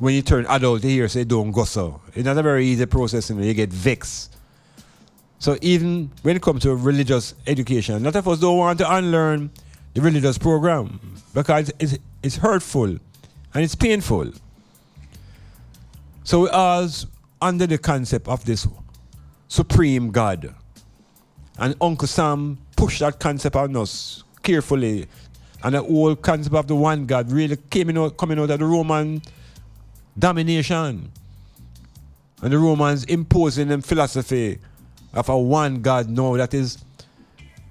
when you turn adult you hear say don't go so. It's not a very easy process, you get vexed. So even when it comes to religious education, a lot of us don't want to unlearn the religious program because it's hurtful and it's painful. So we are under the concept of this supreme God. And Uncle Sam pushed that concept on us carefully. And the whole concept of the one God really coming out of the Roman domination. And the Romans imposing them philosophy of a one God now that is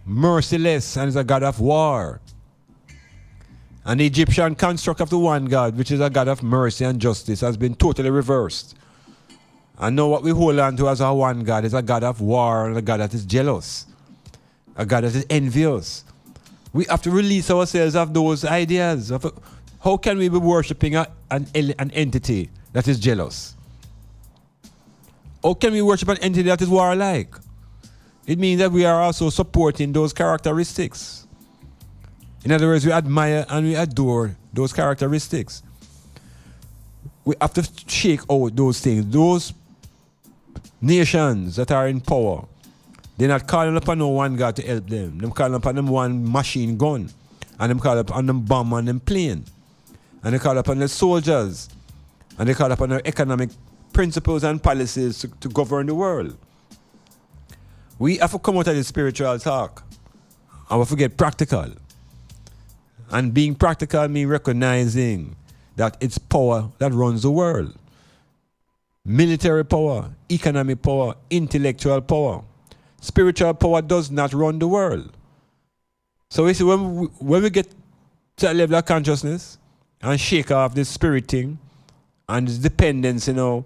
merciless and is a God of war. And the Egyptian construct of the one God, which is a God of mercy and justice, has been totally reversed. And now what we hold on to as our one God is a God of war and a God that is jealous, a God that is envious. We have to release ourselves of those ideas. How can we be worshipping an entity that is jealous? How can we worship an entity that is warlike? It means that we are also supporting those characteristics. In other words, we admire and we adore those characteristics. We have to shake out those things. Those nations that are in power, they're not calling upon no one God to help them. They're calling upon them one machine gun. And they call upon them bomb and them plane. And they call upon the soldiers. And they call upon their economic principles and policies to govern the world. We have to come out of the spiritual talk. And we have to get practical. And being practical means recognizing that it's power that runs the world. Military power, economic power, intellectual power. Spiritual power does not run the world. So we see when we get to a level of consciousness and shake off this spirit thing and this dependence, and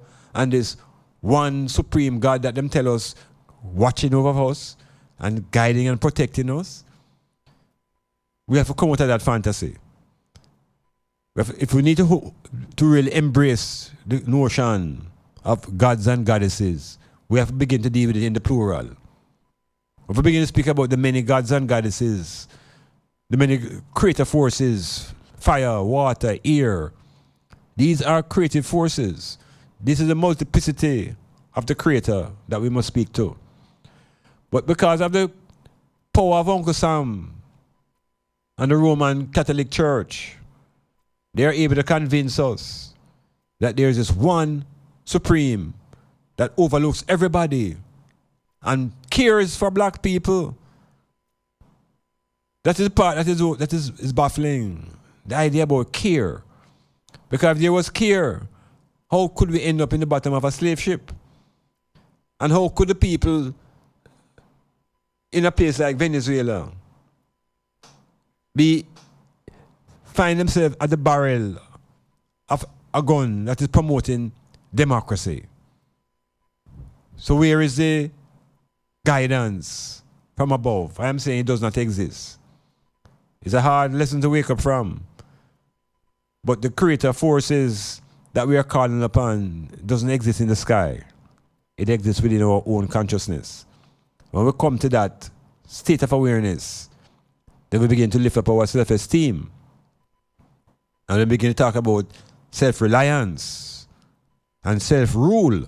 this one supreme God that them tell us watching over us and guiding and protecting us, we have to come out of that fantasy. If we need to really embrace the notion of gods and goddesses, we have to begin to deal with it in the plural. If we begin to speak about the many gods and goddesses, the many creative forces, fire, water, air, these are creative forces. This is the multiplicity of the Creator that we must speak to. But because of the power of Uncle Sam and the Roman Catholic Church, they are able to convince us that there is this one supreme that overlooks everybody and cares for black people. That is the part that is baffling. The idea about care. Because if there was care, how could we end up in the bottom of a slave ship? And how could the people in a place like Venezuela find themselves at the barrel of a gun that is promoting democracy? So where is the guidance from above? I am saying it does not exist. It's a hard lesson to wake up from. But the creator forces that we are calling upon doesn't exist in the sky. It exists within our own consciousness. When we come to that state of awareness, then we begin to lift up our self-esteem. And we begin to talk about self-reliance and self-rule.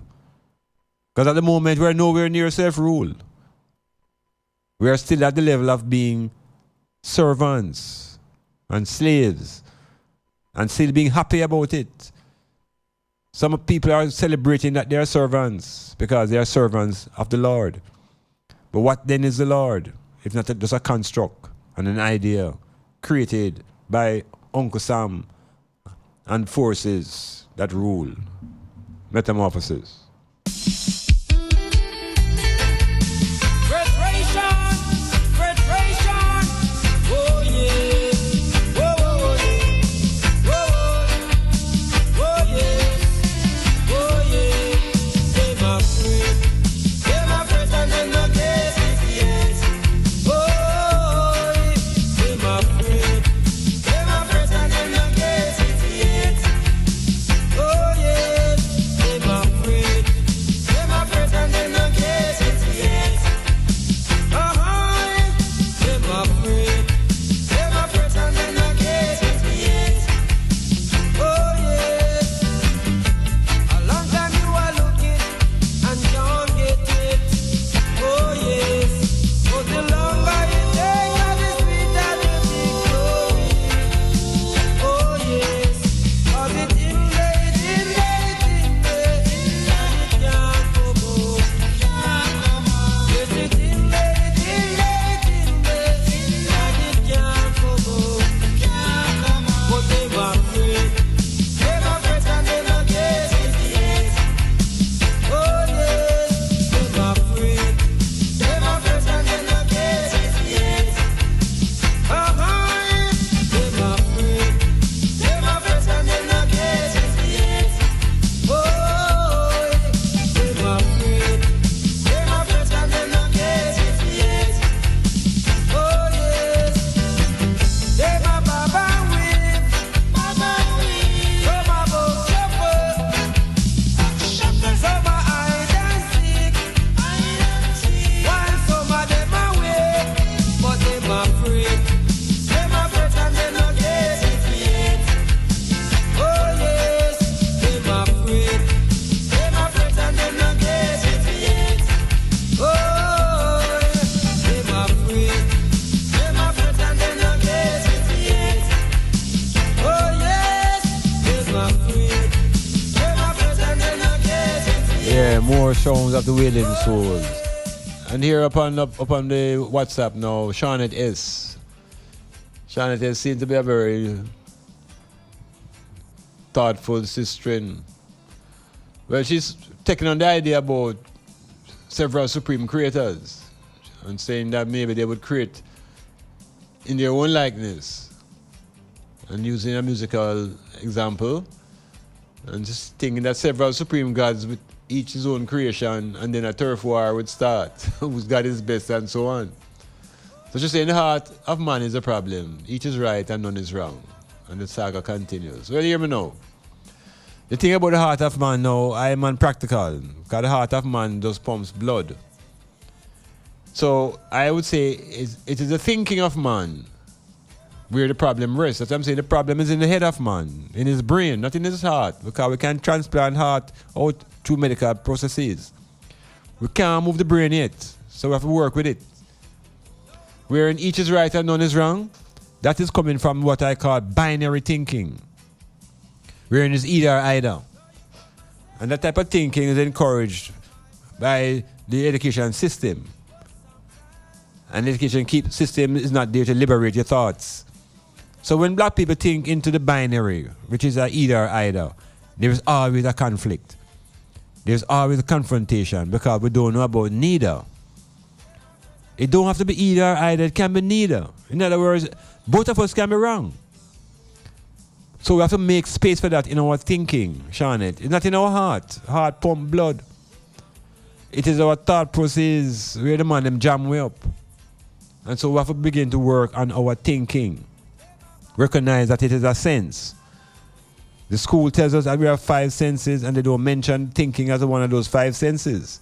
Because at the moment, we're nowhere near self-rule. We are still at the level of being servants and slaves and still being happy about it. Some people are celebrating that they are servants because they are servants of the Lord. But what then is the Lord? If not just a construct and an idea created by Uncle Sam and forces that rule. Metamorphosis. More sounds of the wailing souls. And here upon the WhatsApp now, Shawnette S. Shawnette S seems to be a very thoughtful sister. Well, she's taking on the idea about several supreme creators and saying that maybe they would create in their own likeness, and using a musical example and just thinking that several supreme gods with each his own creation, and then a turf war would start. Whose God is best and so on. So just saying the heart of man is a problem. Each is right and none is wrong. And the saga continues. Well, hear me now. The thing about the heart of man now, I am practical. Because the heart of man just pumps blood. So I would say it is the thinking of man where the problem rests. That's what I'm saying. The problem is in the head of man, in his brain, not in his heart. Because we can't transplant heart out through medical processes. We can't move the brain yet. So we have to work with it. Wherein each is right and none is wrong, that is coming from what I call binary thinking. Wherein it's either or either. And that type of thinking is encouraged by the education system. And the education system is not there to liberate your thoughts. So when black people think into the binary, which is a either or either, there is always a conflict. There's always a confrontation because we don't know about neither. It don't have to be either or either, it can be neither. In other words, both of us can be wrong. So we have to make space for that in our thinking, Shawnette. It's not in our heart. Heart pump blood. It is our thought process where the man them jam way up. And so we have to begin to work on our thinking. Recognize that it is a sense. The school tells us that we have 5 senses and they don't mention thinking as one of those 5 senses.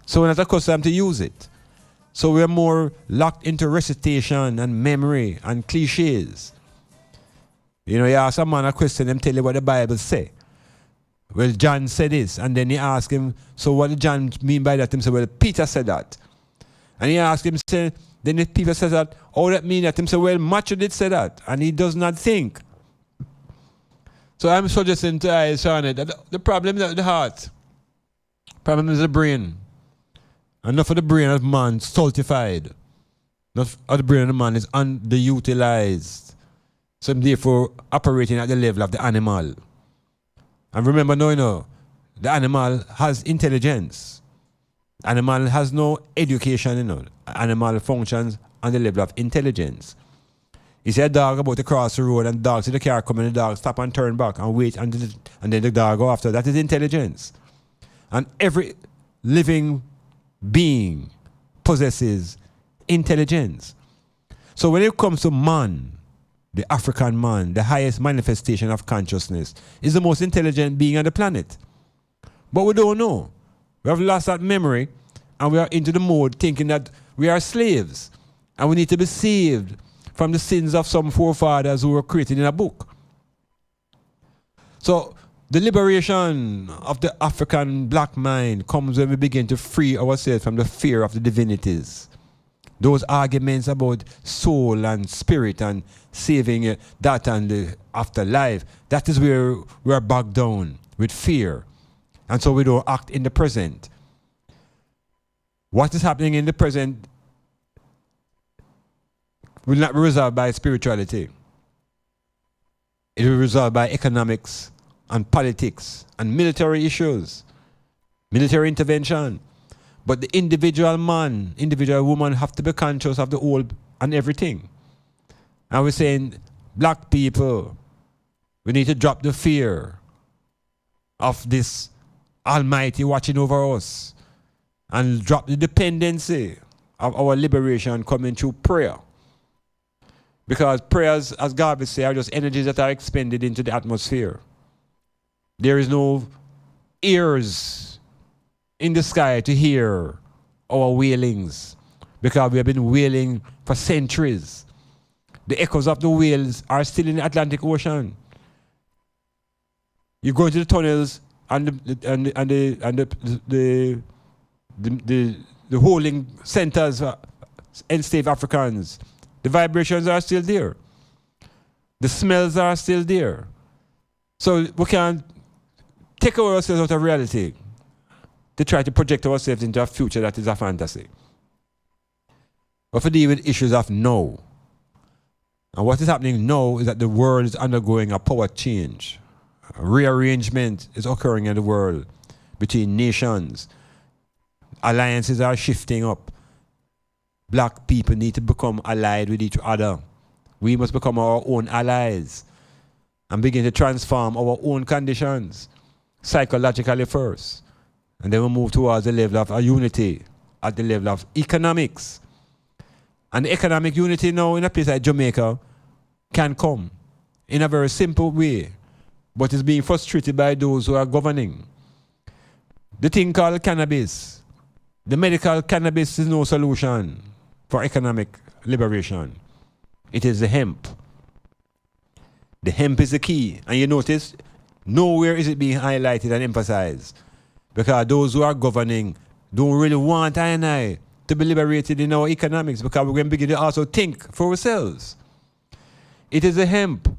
So we're not accustomed to use it. So we're more locked into recitation and memory and cliches. You know, you ask a man a question, them tell you what the Bible say. Well, John said this, and then you ask him, so what did John mean by that? He said, well, Peter said that. And he asked him, say, then if Peter says that, all that mean that? He said, well, Matthew did say that, and he does not think. So I'm suggesting to Isaac that the problem is not the heart. The problem is the brain. Enough of the brain of man stultified. Enough of the brain of man is underutilized. So therefore operating at the level of the animal. And remember now, the animal has intelligence. Animal has no education, Animal functions on the level of intelligence. You see a dog about to cross the road and the dog see the car coming, the dog stop and turn back and wait and then the dog go after. That is intelligence. And every living being possesses intelligence. So when it comes to man, the African man, the highest manifestation of consciousness, is the most intelligent being on the planet. But we don't know. We have lost that memory and we are into the mode thinking that we are slaves and we need to be saved from the sins of some forefathers who were created in a book. So the liberation of the African black mind comes when we begin to free ourselves from the fear of the divinities. Those arguments about soul and spirit and saving that and the afterlife, that is where we are bogged down with fear. And so we don't act in the present. What is happening in the present will not be resolved by spirituality. It will be resolved by economics and politics and military issues, military intervention. But the individual man, individual woman have to be conscious of the whole and everything. And we're saying, black people, we need to drop the fear of this Almighty watching over us and drop the dependency of our liberation coming through prayer. Because prayers, as Garvey said, are just energies that are expended into the atmosphere. There is no ears in the sky to hear our wailings because we have been wailing for centuries. The echoes of the wails are still in the Atlantic Ocean. You go into the tunnels and the holding centers enslaved Africans. The vibrations are still there. The smells are still there. So we can't take ourselves out of reality to try to project ourselves into a future that is a fantasy. But to deal with issues of now. And what is happening now is that the world is undergoing a power change. A rearrangement is occurring in the world between nations. Alliances are shifting up. Black people need to become allied with each other. We must become our own allies and begin to transform our own conditions psychologically first. And then we move towards the level of a unity at the level of economics. And the economic unity now in a place like Jamaica can come in a very simple way, but it's being frustrated by those who are governing. The thing called cannabis, the medical cannabis is no solution for economic liberation. It is the hemp. The hemp is the key. And you notice, nowhere is it being highlighted and emphasized. Because those who are governing don't really want I and I to be liberated in our economics, because we're going to begin to also think for ourselves. It is the hemp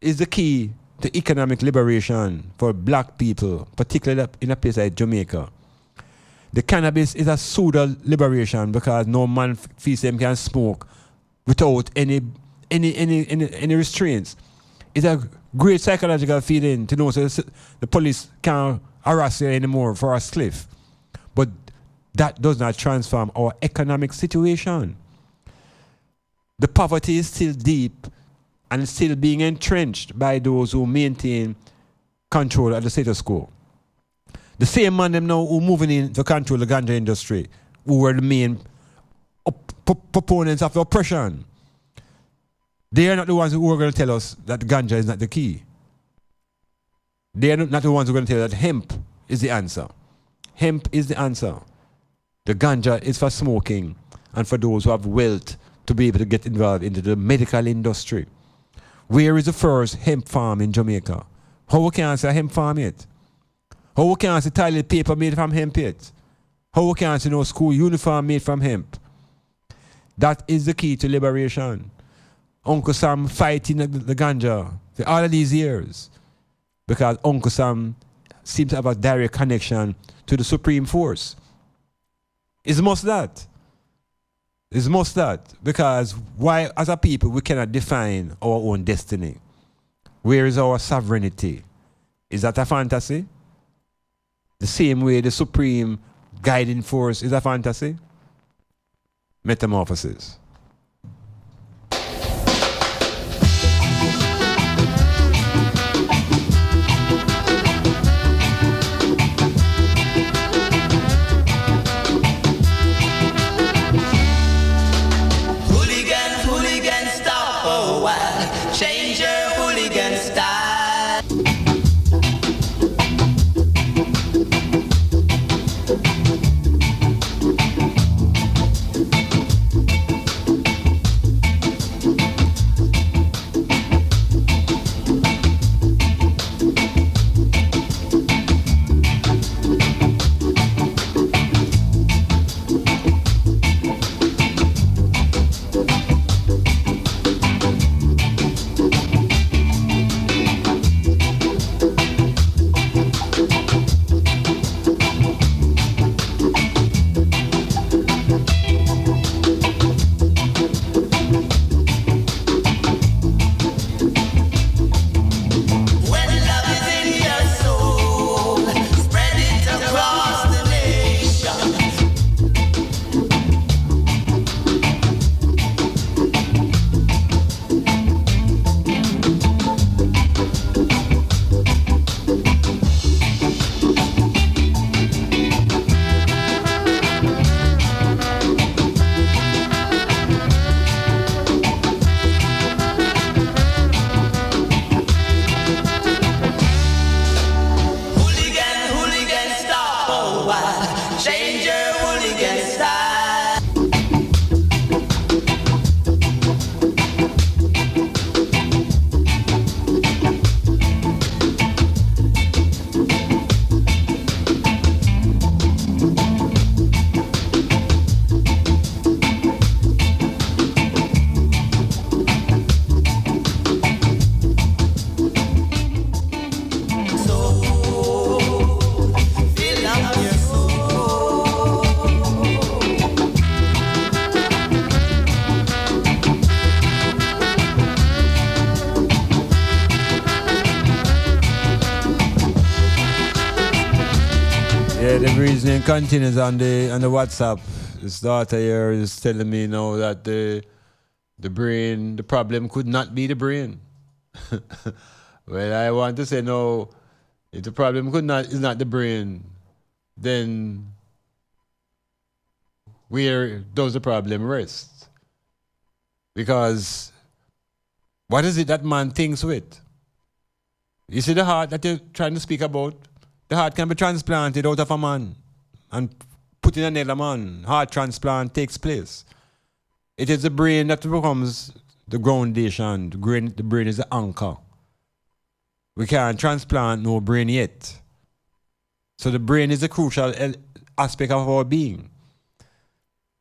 is the key to economic liberation for black people, particularly in a place like Jamaica. The cannabis is a pseudo liberation because no man feels them can smoke without any restraints. It's a great psychological feeling to know that the police can't harass you anymore for a spliff. But that does not transform our economic situation. The poverty is still deep and still being entrenched by those who maintain control of the status quo. The same man them now who moving in to control the ganja industry, who were the main proponents of oppression. They are not the ones who are going to tell us that ganja is not the key. They are not the ones who are going to tell us that hemp is the answer. Hemp is the answer. The ganja is for smoking and for those who have wealth to be able to get involved into the medical industry. Where is the first hemp farm in Jamaica? How we can't see a hemp farm yet? How we can't see toilet paper made from hemp yet? How we can't see no school uniform made from hemp? That is the key to liberation. Uncle Sam fighting the ganja for all of these years because Uncle Sam seems to have a direct connection to the Supreme Force. It's must that. It's must that. Because why, as a people, we cannot define our own destiny? Where is our sovereignty? Is that a fantasy? The same way the Supreme guiding force is a fantasy? Metamorphosis. The reasoning continues on the WhatsApp. His daughter here is telling me now that the brain, the problem could not be the brain. Well, I want to say no. If the problem is not the brain, then where does the problem rest? Because what is it that man thinks with? You see the heart that you're trying to speak about? The heart can be transplanted out of a man and put in another man. Heart transplant takes place. It is the brain that becomes the foundation. The brain is the anchor. We can't transplant no brain yet. So the brain is a crucial aspect of our being.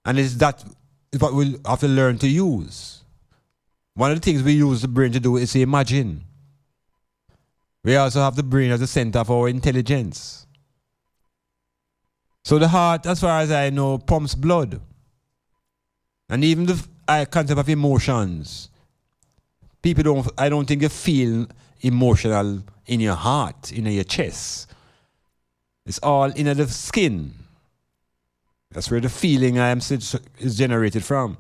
And it's what we have to learn to use. One of the things we use the brain to do is to imagine. We also have the brain as the center of our intelligence. So the heart, as far as I know, pumps blood. And even the concept of emotions. I don't think you feel emotional in your heart, in your chest. It's all in the skin. That's where the feeling is generated from.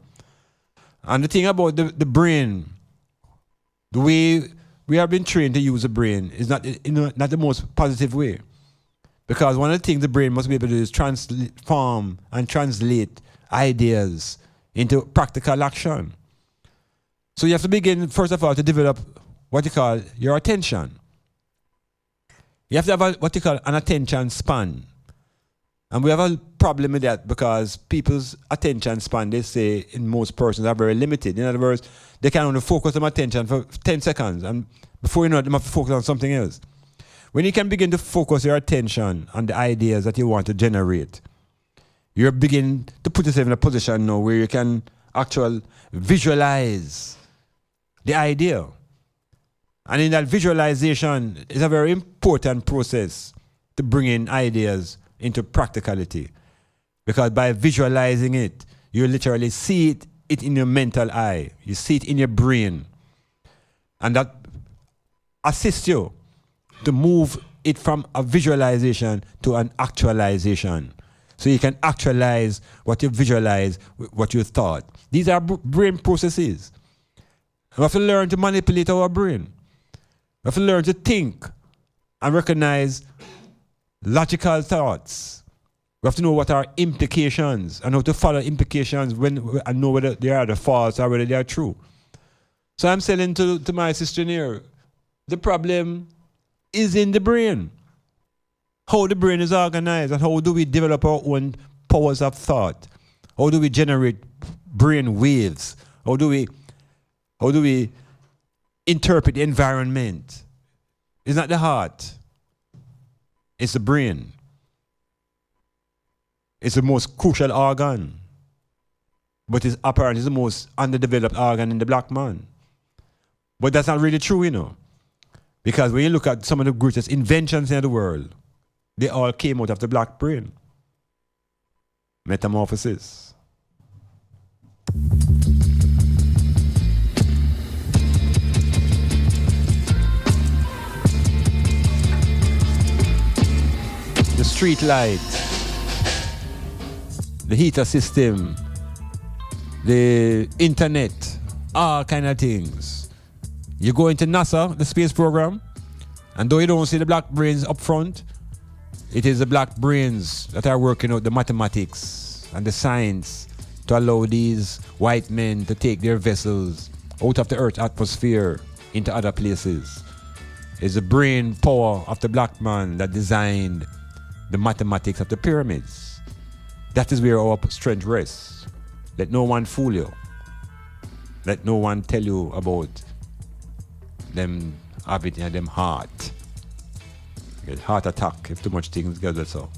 And the thing about the brain, the way we have been trained to use the brain is not the most positive way. Because one of the things the brain must be able to do is transform and translate ideas into practical action. So you have to begin, first of all, to develop what you call your attention. You have to have what you call an attention span. And we have a problem with that because people's attention span, they say, in most persons are very limited. In other words, they can only focus on attention for 10 seconds. And before you know it, they have to focus on something else. When you can begin to focus your attention on the ideas that you want to generate, you're beginning to put yourself in a position now where you can actually visualize the idea. And in that visualization is a very important process to bring in ideas into practicality. Because by visualizing it, you literally see it in your mental eye. You see it in your brain. And that assists you to move it from a visualization to an actualization. So you can actualize what you visualize, what you thought. These are brain processes. We have to learn to manipulate our brain. We have to learn to think and recognize logical thoughts. We have to know what are implications and how to follow implications and know whether they are the false or whether they are true. So I'm saying to my sister here, the problem is in the brain. How the brain is organized and how do we develop our own powers of thought? How do we generate brain waves? How do we interpret the environment? It's not the heart. It's the brain. It's the most crucial organ. But it's apparently the most underdeveloped organ in the black man. But that's not really true, you know. Because when you look at some of the greatest inventions in the world, they all came out of the black brain. Metamorphosis. The street light, the heater system, the internet, all kind of things. You go into NASA, the space program, and though you don't see the black brains up front, it is the black brains that are working out the mathematics and the science to allow these white men to take their vessels out of the Earth's atmosphere into other places. It's the brain power of the black man that designed the mathematics of the pyramids. That is where our strength rests. Let no one fool you. Let no one tell you about them have it in them heart. You get heart attack if too much things get so.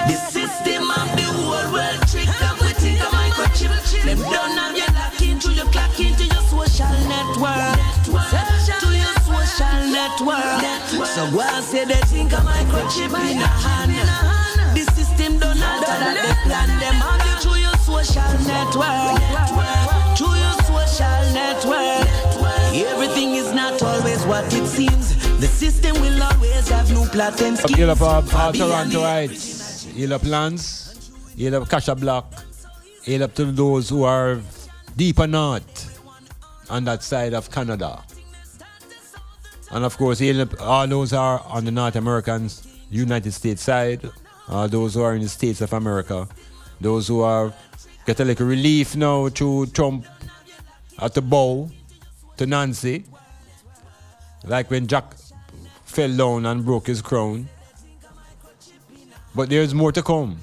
The system of the network. So go and say they think a microchip in a hand. The system don't alter that they plan them on you through your social network. Through your social network. Everything is not always what it seems. The system will always have new platinum schemes.
Heal up all Torontoites. Heal up Lance. Heal up Kasha Block. Heal up to those who are deeper north on that side of Canada. And of course, heal up all those are on the North American United States side. Those who are in the States of America. Those who are get a little relief now to Trump at the bow to Nancy. Like when Jack fell down and broke his crown. But there's more to come.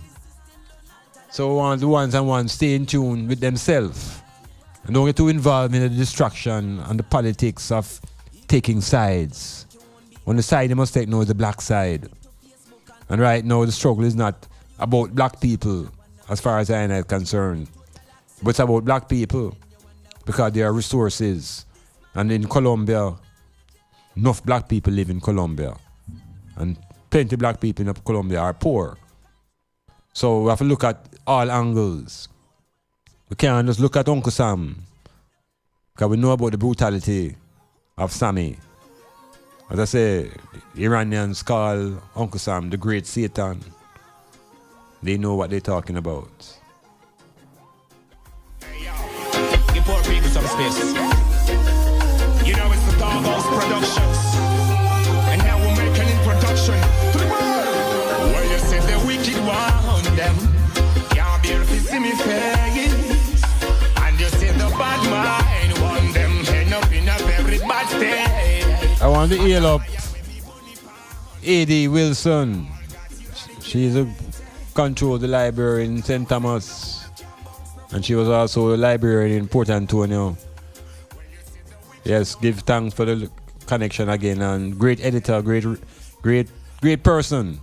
So the ones stay in tune with themselves. And don't get too involved in the distraction and the politics of taking sides. On the side they must take now is the black side. And right now the struggle is not about black people as far as I am concerned. But it's about black people because there are resources. And in Colombia, enough black people live in Colombia. And plenty of black people in Colombia are poor. So we have to look at all angles. We can't just look at Uncle Sam. Because we know about the brutality of Sammy. As I say, Iranians call Uncle Sam the Great Satan. They know what they're talking about.
Give poor people some space. You know it's the Doghouse Productions. And now we'll make an introduction to the world. Where you say the wicked want them. Can't bear if you see me face. And you say the bad mind want them. End up in a very bad state.
I want to heal up A.D. Wilson. She's a control the library in St. Thomas. And she was also a librarian in Port Antonio. Yes, give thanks for the connection again. And great editor, great person.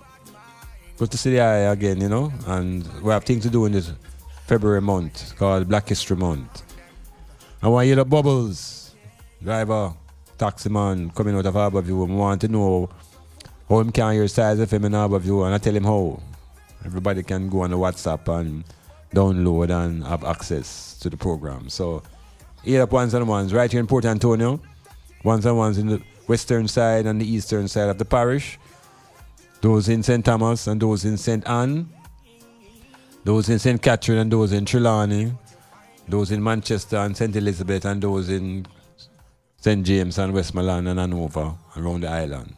Good to see the eye again, you know. And we have things to do in this February month called Black History Month. I want to hear the Bubbles, driver, taxi man coming out of Harborview. I want to know how him can hear Stylzfm in Harborview, and I tell him how. Everybody can go on the WhatsApp and download and have access to the program. So, hear up ones and ones right here in Port Antonio. Ones and ones in the western side and the eastern side of the parish. Those in St. Thomas and those in St. Anne. Those in St. Catherine and those in Trelawney. Those in Manchester and St. Elizabeth and those in St. James and Westmoreland and Hanover around the island.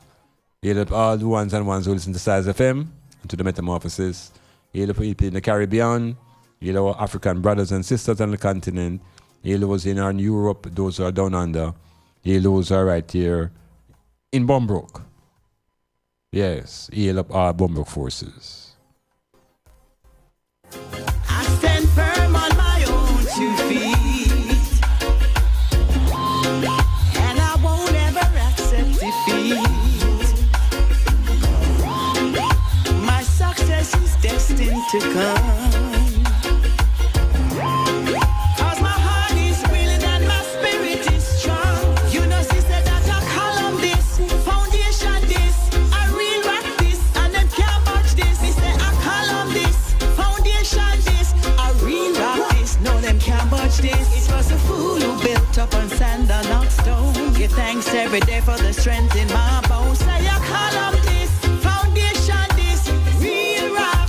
Hear up all the ones and ones who listen to Stylzfm and to the Metamorphosis. Hear up people in the Caribbean. Hear our African brothers and sisters on the continent. Hear those in Europe, those who are down under. Hear those who are right here in Bombrook. Yes, heal up our Bombrook forces.
I stand firm on my own 2 feet, and I won't ever accept defeat. My success is destined to come. It was a fool who built up on sand and not stone. Give thanks every day for the strength in my bones. Say I call up this foundation, this real rock.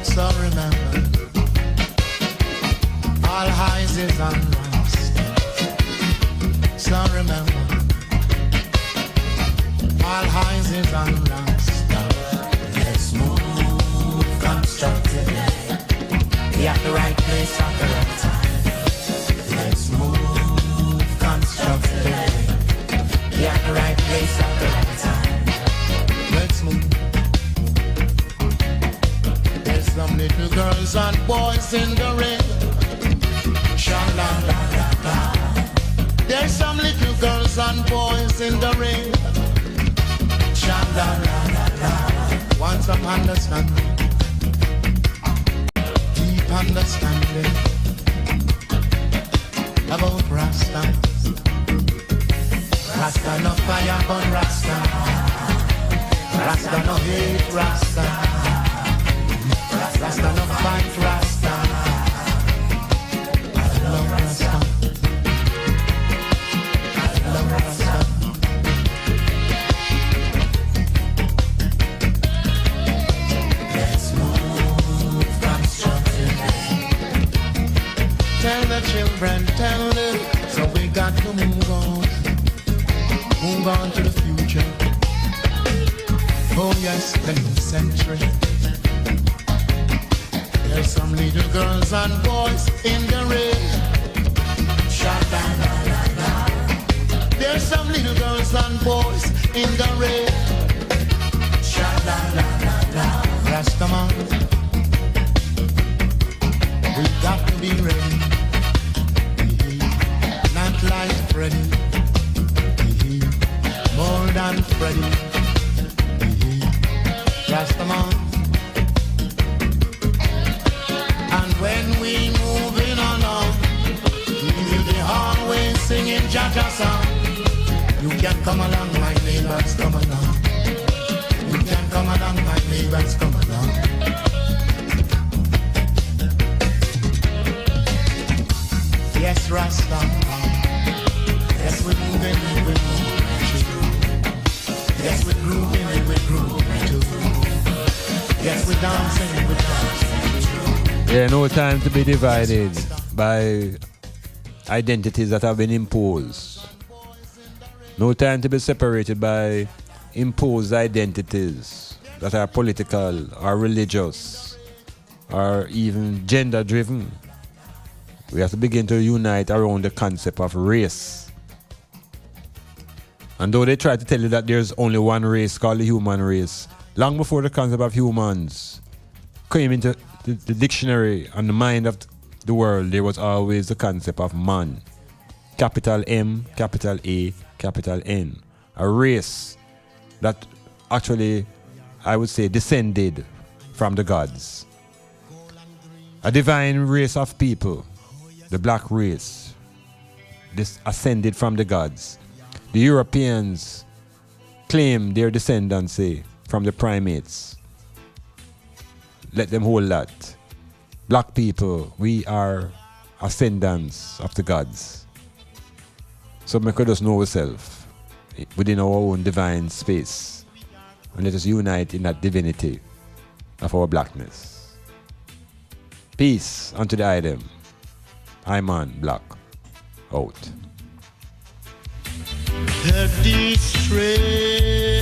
So remember, all highs is unlost. So remember, all highs is unlost. Let's move constructively. Be at the right place at the right time. Let's move constructively. Be at the right place at the right time. Let's move. Some little girls and boys in the rain. Sha la la la la.
girls and boys in the ring. Sha-la-la-la-la. Want some understanding, deep understanding about Rasta. Rasta no fire burn Rasta. Rasta no hate Rasta. Rasta no fight Rasta. I love Rasta. I love Rasta. Let's move constructively. Tell the children, tell them, so we got to move on. Move on to the future. Oh yes, the new century. There's some little girls and boys in the rain. Sha-la-la-la-la. There's some little girls and boys in the rain. Sha-la-la-la-la. Rastaman, we got to be ready. Not like Freddy, more than Freddy. Rastaman. And when we moving along, we will be always singing Jaja song. You can come along, my neighbors, come along. You can come along, my neighbors, come along. Yes, Rasta. Yes, we're moving, we're moving too. Yes, we're grooving, we're grooving too. Yes, we're dancing, we're dancing too.
Yeah, no time to be divided by identities that have been imposed. No time to be separated by imposed identities that are political or religious or even gender driven. We have to begin to unite around the concept of race. And though they try to tell you that there's only one race called the human race, long before the concept of humans came into the dictionary and the mind of the world, there was always the concept of man. Capital M, capital A, capital N. A race that actually, I would say, descended from the gods. A divine race of people, the black race, this ascended from the gods. The Europeans claim their descendancy from the primates. Let them hold that. Black people, we are ascendants of the gods. So make us know ourselves within our own divine space. And let us unite in that divinity of our blackness. Peace unto the item. Iman Blak. Out.
The distress